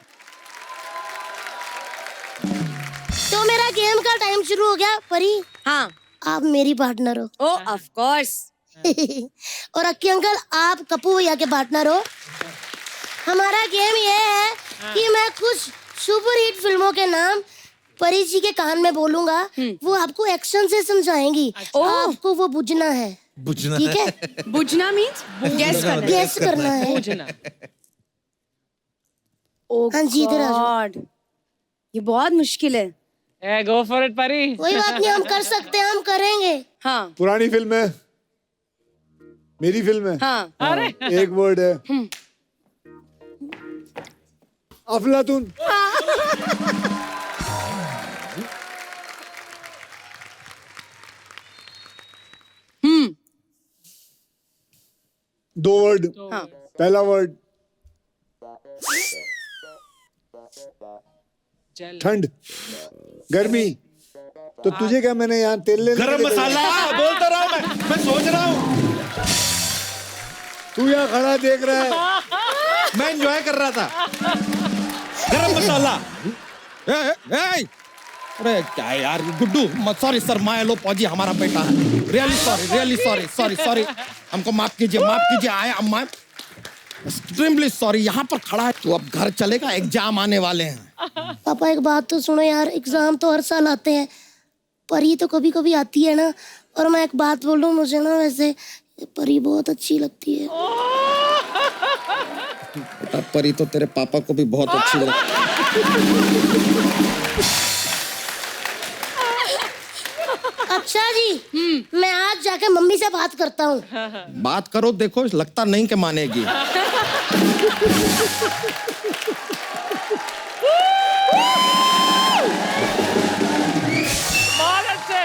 Speaker 12: तो मेरा गेम का टाइम शुरू हो गया। परी,
Speaker 3: हाँ,
Speaker 12: आप मेरी पार्टनर हो।
Speaker 3: ओ ऑफ कोर्स।
Speaker 12: और अक्की अंकल, आप कपूर भैया के पार्टनर हो। हमारा गेम ये है कि मैं कुछ सुपरहिट फिल्मों के नाम परी जी के कान में बोलूंगा, वो आपको एक्शन से समझाएंगी। आपको वो बुझना है।
Speaker 1: बुझना,
Speaker 12: ठीक है?
Speaker 3: बुझना मीन्स
Speaker 12: गेस करना है। हाँ जी, इधर आ जाओ।
Speaker 3: ये बहुत मुश्किल है।
Speaker 9: गो फॉर इट परी।
Speaker 12: कोई बात नहीं, हम कर सकते हैं, हम करेंगे।
Speaker 3: हाँ
Speaker 2: पुरानी फिल्म है, मेरी फिल्म है।
Speaker 3: हाँ।
Speaker 9: अरे
Speaker 2: एक वर्ड है, अफलातून। दो वर्ड।
Speaker 3: हाँ।
Speaker 2: पहला वर्ड ठंड, गर्मी। तो तुझे क्या, मैंने यहाँ तेल ले
Speaker 1: गरम मसाला बोलता रहा हूँ मैं सोच रहा हूँ।
Speaker 2: तू यहाँ खड़ा देख रहा है,
Speaker 1: मैं एंजॉय कर रहा था। गरम मसाला।
Speaker 11: अरे क्या यार गुड्डू, सॉरी सर, मायलो पौजी हमारा बेटा है। रियली सॉरी हमको माफ कीजिए। I am extremely sorry. यहाँ पर खड़ा है तू, अब घर चलेगा, एग्जाम आने वाले हैं।
Speaker 12: पापा एक बात तो सुनो यार, एग्जाम तो हर साल आते हैं, परी तो कभी कभी आती है ना। और मैं एक बात बोलूं, मुझे ना वैसे परी बहुत अच्छी लगती है।
Speaker 11: बेटा परी तो तेरे पापा को भी बहुत अच्छी लगती है।
Speaker 12: अच्छा जी, मैं आज जाके मम्मी से बात करता हूँ।
Speaker 11: बात करो, देखो लगता नहीं कि मानेगी।
Speaker 9: बहुत अच्छे।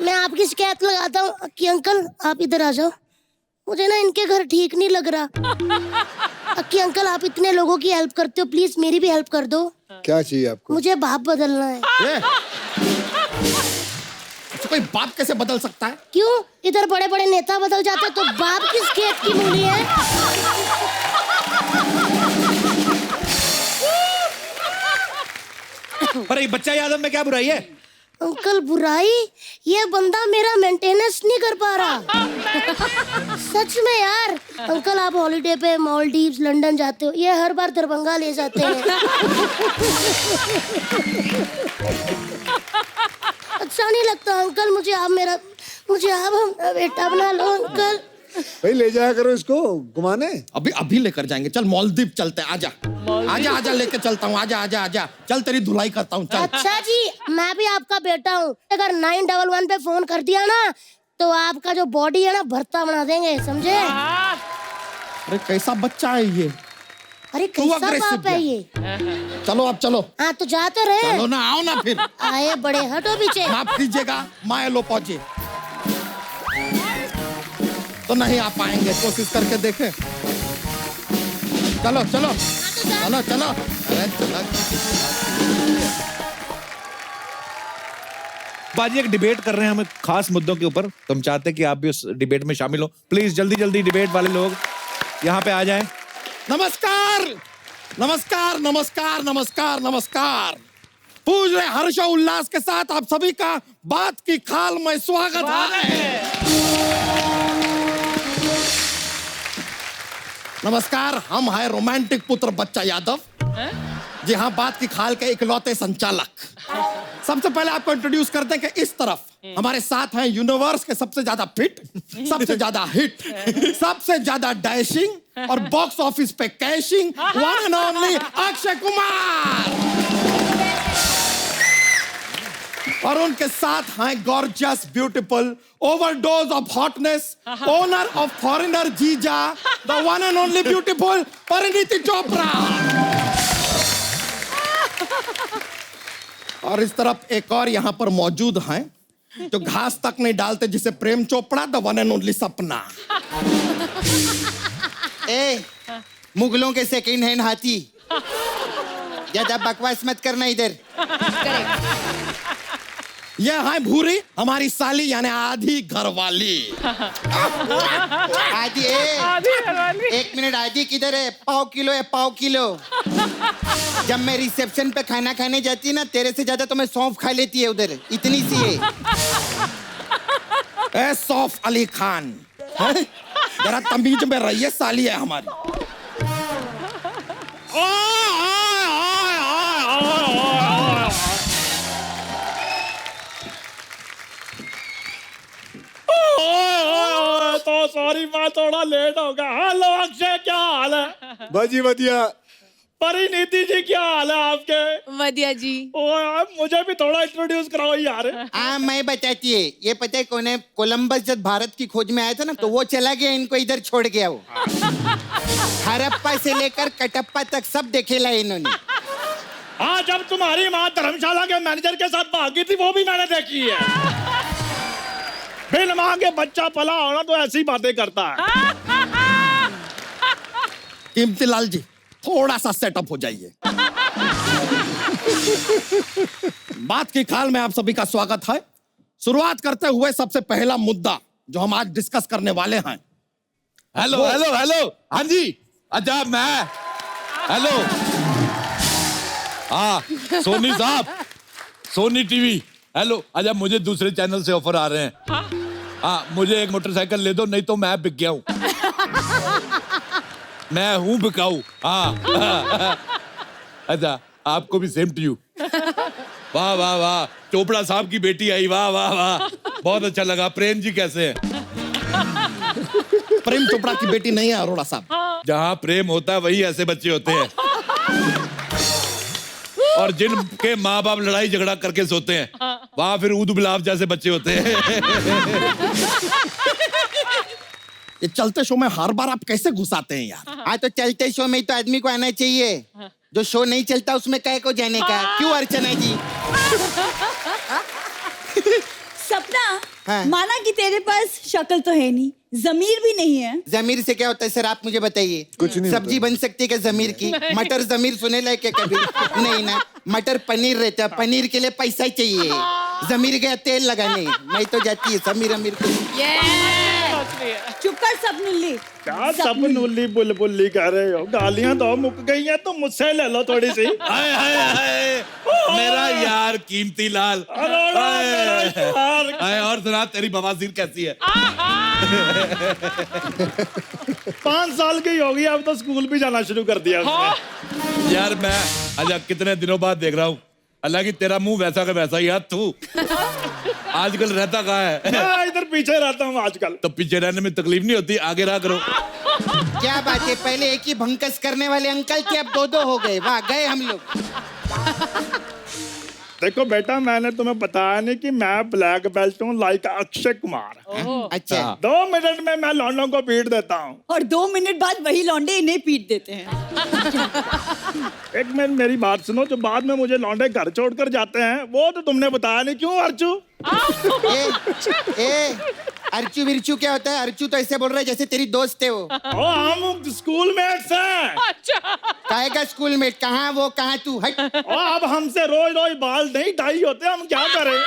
Speaker 12: मैं आपकी शिकायत लगाता हूँ कि अंकल आप इधर आ जाओ, मुझे ना इनके घर ठीक नहीं लग रहा। अक्की अंकल, आप इतने लोगों की हेल्प करते हो, प्लीज मेरी भी हेल्प कर दो।
Speaker 2: क्या चाहिए आपको?
Speaker 12: मुझे बाप बदलना है।
Speaker 11: तो कोई बाप कैसे बदल सकता है?
Speaker 12: क्यों? इधर बड़े बड़े नेता बदल जाते हैं, तो बाप किस खेत की मूली है?
Speaker 1: पर ये बच्चा यादव में क्या बुराई है?
Speaker 12: अंकल बुराई? ये बंदा मेरा मेंटेनेंस नहीं कर पा रहा। सच में यार। अंकल आप हॉलीडे पे मालदीव्स, लंदन जाते हो, ये हर बार दरभंगा ले जाते हैं। अच्छा नहीं लगता अंकल, मुझे आप अपना बेटा बना लो अंकल।
Speaker 2: भाई ले जाया करो इसको घुमाने।
Speaker 11: अभी लेकर जाएंगे, चल मालदीव चलते हैं, आजा लेके चलता हूँ, आजा चल तेरी धुलाई करता हूँ, चल।
Speaker 12: अच्छा जी, मैं भी आपका बेटा हूँ, अगर 911 पे फोन कर दिया ना तो आपका जो बॉडी है ना भरता बना देंगे, समझे?
Speaker 11: अरे कैसा बच्चा है ये?
Speaker 12: अरे कैसा बाप है ये?
Speaker 11: चलो अब चलो।
Speaker 12: हाँ तो जा तो रहे।
Speaker 11: चलो ना, आओ ना फिर।
Speaker 12: आए बड़े, हटो पीछे।
Speaker 11: माफ कीजिएगा, माए लो पहुंचे तो नहीं आ पाएंगे, कोशिश करके देखें। चलो अरे चलो।
Speaker 1: बाजी एक डिबेट कर रहे हैं हम खास मुद्दों के ऊपर, तो हम चाहते हैं कि आप भी उस डिबेट में शामिल हो। प्लीज जल्दी डिबेट वाले लोग यहाँ पे आ जाएं।
Speaker 11: नमस्कार। पूरे हर्ष और उल्लास के साथ आप सभी का बात की खाल में स्वागत है। नमस्कार, हम हैं रोमांटिक पुत्र बच्चा यादव। जी हाँ, बात की खाल के इकलौते संचालक। सबसे पहले आपको इंट्रोड्यूस करते हैं कि इस तरफ हमारे साथ हैं यूनिवर्स के सबसे ज्यादा फिट, सबसे ज्यादा हिट, सबसे ज्यादा डैशिंग और बॉक्स ऑफिस पे cashing, one and only Akshay Kumar. और उनके साथ हैं gorgeous, beautiful, overdose of hotness, owner of foreigner जीजा, the one and only beautiful Parineeti Chopra. और इस तरफ एक और यहाँ पर मौजूद हैं जो घास तक नहीं डालते, जिसे Prem Chopra, the one and only Sapna.
Speaker 10: ए, मुगलों के सेकंड हैंड हाथी, ज्यादा बकवास मत करना इधर।
Speaker 11: ये है भूरी, हमारी साली यानी आधी घरवाली।
Speaker 10: आधी
Speaker 9: घरवाली।
Speaker 10: एक मिनट, आधी किधर है? पाव किलो है, पाव किलो। जब मैं रिसेप्शन पे खाना खाने जाती ना, तेरे से ज्यादा तो मैं सौंफ खा लेती है उधर, इतनी सी है।
Speaker 11: ए सौफ अली खान, जरा तमीज में रहिए, साली है हमारी।
Speaker 5: तो सॉरी, मैं थोड़ा लेट हो गया। हेलो अक्षय, क्या हाल है?
Speaker 2: बाजी बढ़िया।
Speaker 5: परिणीति जी, क्या हाल है आपके?
Speaker 3: वधिया जी।
Speaker 5: मुझे भी थोड़ा इंट्रोड्यूस कराओ यार।
Speaker 10: हाँ, मैं बताती है। ये पता है कौन है? कोलंबस जब भारत की खोज में आया था ना, तो वो चला गया, इनको इधर छोड़ गया वो। हरप्पा से लेकर कटप्पा तक सब देखेला इन्होंने।
Speaker 5: हाँ, जब तुम्हारी माँ धर्मशाला के मैनेजर के साथ भागी थी, वो भी मैंने देखी है। बिन माँ के बच्चा पला होना तो ऐसी बातें करता है।
Speaker 11: कीमतीलाल जी, थोड़ा सा सेटअप हो जाइए। बात की खाल में आप सभी का स्वागत है। शुरुआत करते हुए सबसे पहला मुद्दा जो हम आज डिस्कस करने वाले हैं।
Speaker 1: हेलो हेलो हेलो, हाँ जी, अच्छा मैं, हेलो, हाँ सोनी साहब, सोनी टीवी, हेलो। अच्छा, मुझे दूसरे चैनल से ऑफर आ रहे हैं। हाँ, मुझे एक मोटरसाइकिल ले दो, नहीं तो मैं बिक गया हूँ। मैं हूँ बिकाऊ। हाँ। अच्छा, आपको भी सेम टू यू। वाह वाह वाह, चोपड़ा साहब की बेटी आई, वाह वाह वाह, बहुत अच्छा लगा। प्रेम जी कैसे हैं?
Speaker 11: प्रेम चोपड़ा की बेटी नहीं है अरोड़ा साहब।
Speaker 1: जहाँ प्रेम होता है वही ऐसे बच्चे होते हैं, और जिनके माँ बाप लड़ाई झगड़ा करके सोते हैं, वहाँ फिर ऊद गुलाब जैसे बच्चे होते हैं।
Speaker 11: ये चलते शो में हर बार आप कैसे घुसाते हैं यार?
Speaker 10: हाँ, तो चलते शो में तो आदमी को आना चाहिए। जो शो नहीं चलता उसमें काहे को जाने का? क्यों अर्चना जी?
Speaker 13: सपना,
Speaker 10: हाँ।
Speaker 13: माना कि तेरे पास शक्ल तो है नहीं, जमीर भी नहीं है।
Speaker 10: जमीर से क्या होता है सर, आप मुझे बताइए।
Speaker 2: कुछ नहीं
Speaker 10: सब्जी बन सकती है क्या जमीर की? मटर जमीर सुने लायक है कभी? नहीं ना। मटर पनीर रहता है, पनीर के लिए पैसा चाहिए। जमीर गया तेल लगाने, मैं तो जाती है समीर अमीर को।
Speaker 13: चुप कर सपनुल्ली।
Speaker 5: क्या सपनुल्ली बुलबुल्ली कह रहे हो? गालियां तो मुक गई हैं, तो मुझसे ले लो थोड़ी सी।
Speaker 1: हाय हाय हाय, मेरा यार कीमतीलाल। हाय, और सुना, तेरी बवासीर कैसी है?
Speaker 5: 5 साल की होगी, अब तो स्कूल भी जाना शुरू कर दिया उसने।
Speaker 1: यार मैं अच्छा कितने दिनों बाद देख रहा हूँ, हालांकि तेरा मुंह वैसा का वैसा ही है। तू आजकल रहता कहाँ है?
Speaker 5: मैं इधर पीछे रहता हूँ आजकल।
Speaker 1: तो पीछे रहने में तकलीफ नहीं होती, आगे रहा करो।
Speaker 10: क्या बात है, पहले एक ही भंकस करने वाले अंकल थे, अब 2-2 हो गए। वाह, गए हम लोग।
Speaker 5: देखो बेटा, मैंने तुम्हें बताया नहीं कि मैं ब्लैक बेल्ट हूँ, लाइक अक्षय कुमार।
Speaker 10: अच्छा,
Speaker 5: 2 मिनट में मैं लौंडों को पीट देता हूँ,
Speaker 13: और 2 मिनट बाद वही लौंडे इन्हें पीट देते हैं।
Speaker 5: एक मिनट मेरी बात सुनो। जो बाद में मुझे लौंडे घर छोड़कर जाते हैं, वो तो तुमने बताया नहीं। क्यों अर्चू?
Speaker 10: अर्चू विरचू क्या होता है? अर्चू तो ऐसे बोल रहा है जैसे तेरी दोस्त है वो।
Speaker 5: हम स्कूल मेट्स हैं।
Speaker 10: काहे का स्कूल मेट? कहाँ वो, कहाँ तू? हट।
Speaker 5: अब हमसे रोज रोज बाल नहीं डाई होते, हम क्या करें?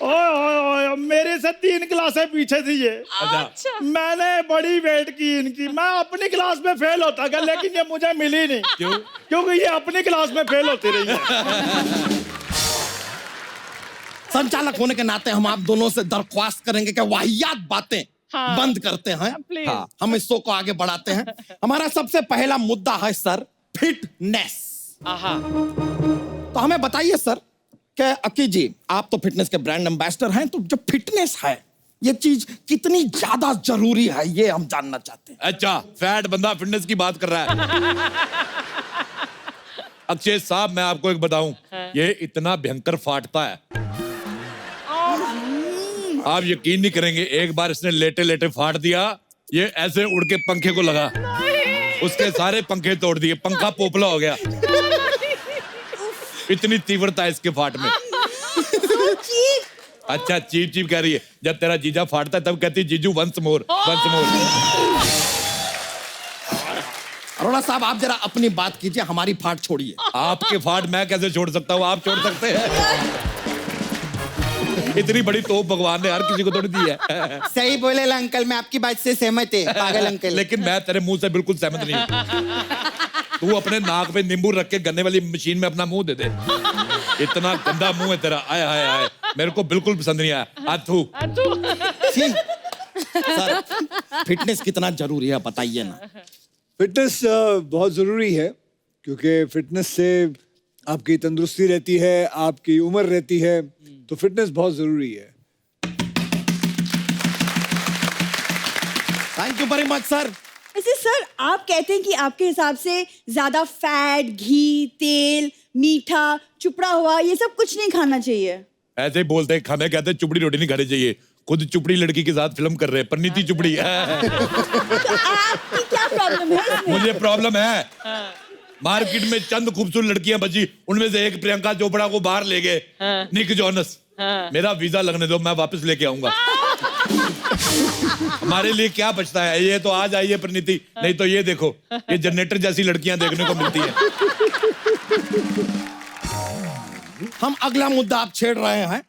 Speaker 5: ओए, मेरे से 3 क्लासें पीछे थी ये।
Speaker 1: अच्छा।
Speaker 5: मैंने बड़ी वेट की इनकी। मैं अपनी क्लास में फेल होता गया, लेकिन ये मुझे मिली नहीं।
Speaker 1: क्यों?
Speaker 5: क्योंकि ये अपनी क्लास में फेल होती रही है।
Speaker 11: संचालक होने के नाते हम आप दोनों से दरख्वास्त करेंगे कि वाहियात बातें बंद करते हैं। हाँ, हम इस शो को आगे बढ़ाते हैं। हमारा सबसे पहला मुद्दा है सर, फिटनेस। तो हमें बताइए सर कि अक्की जी, आप तो फिटनेस के ब्रांड एम्बेसडर हैं, तो जो फिटनेस है ये चीज कितनी ज्यादा जरूरी है, ये हम जानना चाहते हैं।
Speaker 1: अच्छा, फैट बंदा फिटनेस की बात कर रहा है। अक्षय साहब, मैं आपको एक बताऊं, ये इतना भयंकर फाटता है, आप यकीन नहीं करेंगे। एक बार इसने लेटे लेटे फाड़ दिया, ये ऐसे उड़ के पंखे को लगा, उसके सारे पंखे तोड़ दिए, पंखा पोपला हो गया। इतनी तीव्रता है इसके फाट में। अच्छा चीप चीप कह रही है, जब तेरा जीजा फाटता है तब कहती जीजू once more once more.
Speaker 11: Arora साहब आप जरा अपनी बात कीजिए, हमारी फाट छोड़िए।
Speaker 1: आपके फाट मैं कैसे छोड़ सकता हूँ, आप छोड़ सकते हैं? इतनी बड़ी तोप भगवान ने हर किसी को थोड़ी दी है।
Speaker 10: सही बोले अंकल, मैं आपकी बात से सहमत है पागल अंकल।
Speaker 1: लेकिन मैं तेरे मुंह से बिल्कुल सहमत नहीं हूँ। तू अपने नाक पे नींबू रख के गन्ने वाली मशीन में अपना मुंह दे दे। इतना गंदा मुंह है तेरा, आय हाय हाय, मेरे को बिल्कुल पसंद नहीं आया। आथू
Speaker 11: सर फिटनेस कितना जरूरी है बताइए ना।
Speaker 2: फिटनेस बहुत ज़रूरी है, क्योंकि फिटनेस से आपकी तंदुरुस्ती रहती है, आपकी उम्र रहती है, तो फिटनेस बहुत ज़रूरी है।
Speaker 11: Thank you very much sir.
Speaker 13: वैसे सर आप कहते हैं कि आपके हिसाब से ज्यादा फैट, घी, तेल, मीठा, चुपड़ा हुआ ये सब कुछ नहीं खाना चाहिए।
Speaker 1: ऐसे ही बोलते हैं, हमें कहते हैं चुपड़ी रोटी नहीं खानी चाहिए। खुद चुपड़ी लड़की के साथ फिल्म कर रहे हैं, परिणीति चुपड़ी।
Speaker 13: तो आपकी क्या प्रॉब्लम है इसमें?
Speaker 1: मुझे प्रॉब्लम है, मार्केट में चंद खूबसूरत लड़कियां बची, उनमें से एक प्रियंका चोपड़ा को बाहर ले गए, निक जॉनस। मेरा वीजा लगने दो, मैं वापस लेके आऊंगा। हमारे लिए क्या बचता है? ये तो आ जाइए परिणीति, नहीं तो ये देखो, ये जनरेटर जैसी लड़कियां देखने को मिलती है।
Speaker 11: हम अगला मुद्दा आप छेड़ रहे हैं।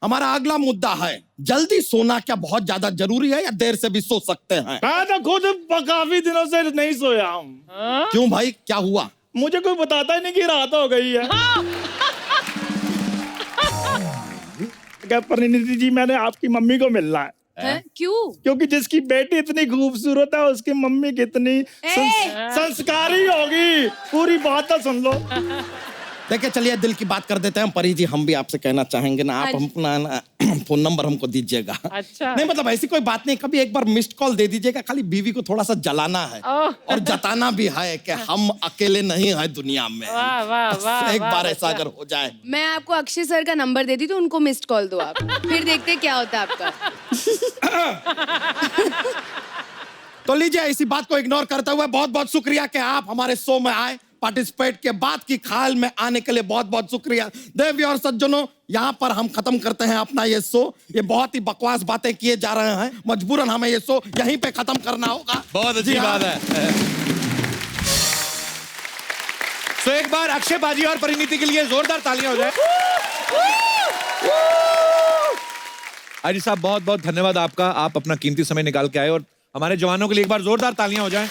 Speaker 11: हमारा अगला मुद्दा है, जल्दी सोना क्या बहुत ज्यादा जरूरी है या देर से भी सो सकते हैं?
Speaker 14: मैं तो खुद काफी दिनों से नहीं सोया हूँ।
Speaker 11: क्यों भाई, क्या हुआ?
Speaker 14: मुझे कोई बताता ही नहीं कि रात हो गई है। क्या परिणीति जी, मैंने आपकी मम्मी को मिलना है।
Speaker 3: क्यों?
Speaker 14: क्योंकि जिसकी बेटी इतनी खूबसूरत है उसकी मम्मी कितनी संस्कारी होगी। पूरी बात तो सुन लो।
Speaker 11: देखिए चलिए दिल की बात कर देते हैं परी जी, हम भी आपसे कहना चाहेंगे ना, आप अपना फोन नंबर हमको दीजिएगा।
Speaker 9: अच्छा।
Speaker 11: नहीं मतलब ऐसी कोई बात नहीं, कभी एक बार मिस्ड कॉल दे दीजिएगा, खाली बीवी को थोड़ा सा जलाना है और जताना भी है कि हम अकेले नहीं हैं दुनिया में।
Speaker 9: वाह वाह वाह,
Speaker 11: एक बार ऐसा अगर हो जाए।
Speaker 3: मैं आपको अक्षय सर का नंबर देती तो उनको मिस्ड कॉल दो आप, फिर देखते हैं क्या होता है आपका।
Speaker 11: तो लीजिए इसी बात को इग्नोर करते हुए बहुत बहुत शुक्रिया कि आप हमारे शो में आए, पार्टिसिपेट के बात की खाल में आने के लिए बहुत बहुत शुक्रिया। देवी और सज्जनों, यहाँ पर हम खत्म करते हैं अपना ये शो। ये बहुत ही बकवास बातें किए जा रहे हैं, मजबूरन हमें ये शो यहीं पे खत्म करना होगा।
Speaker 1: बहुत अच्छी बात है। तो एक बार अक्षय बाजी और परिणीति के लिए जोरदार तालियां हो जाए। अजी साहब बहुत बहुत धन्यवाद आपका, आप अपना कीमती समय निकाल के आए और हमारे जवानों के लिए एक बार जोरदार तालियां हो जाएं।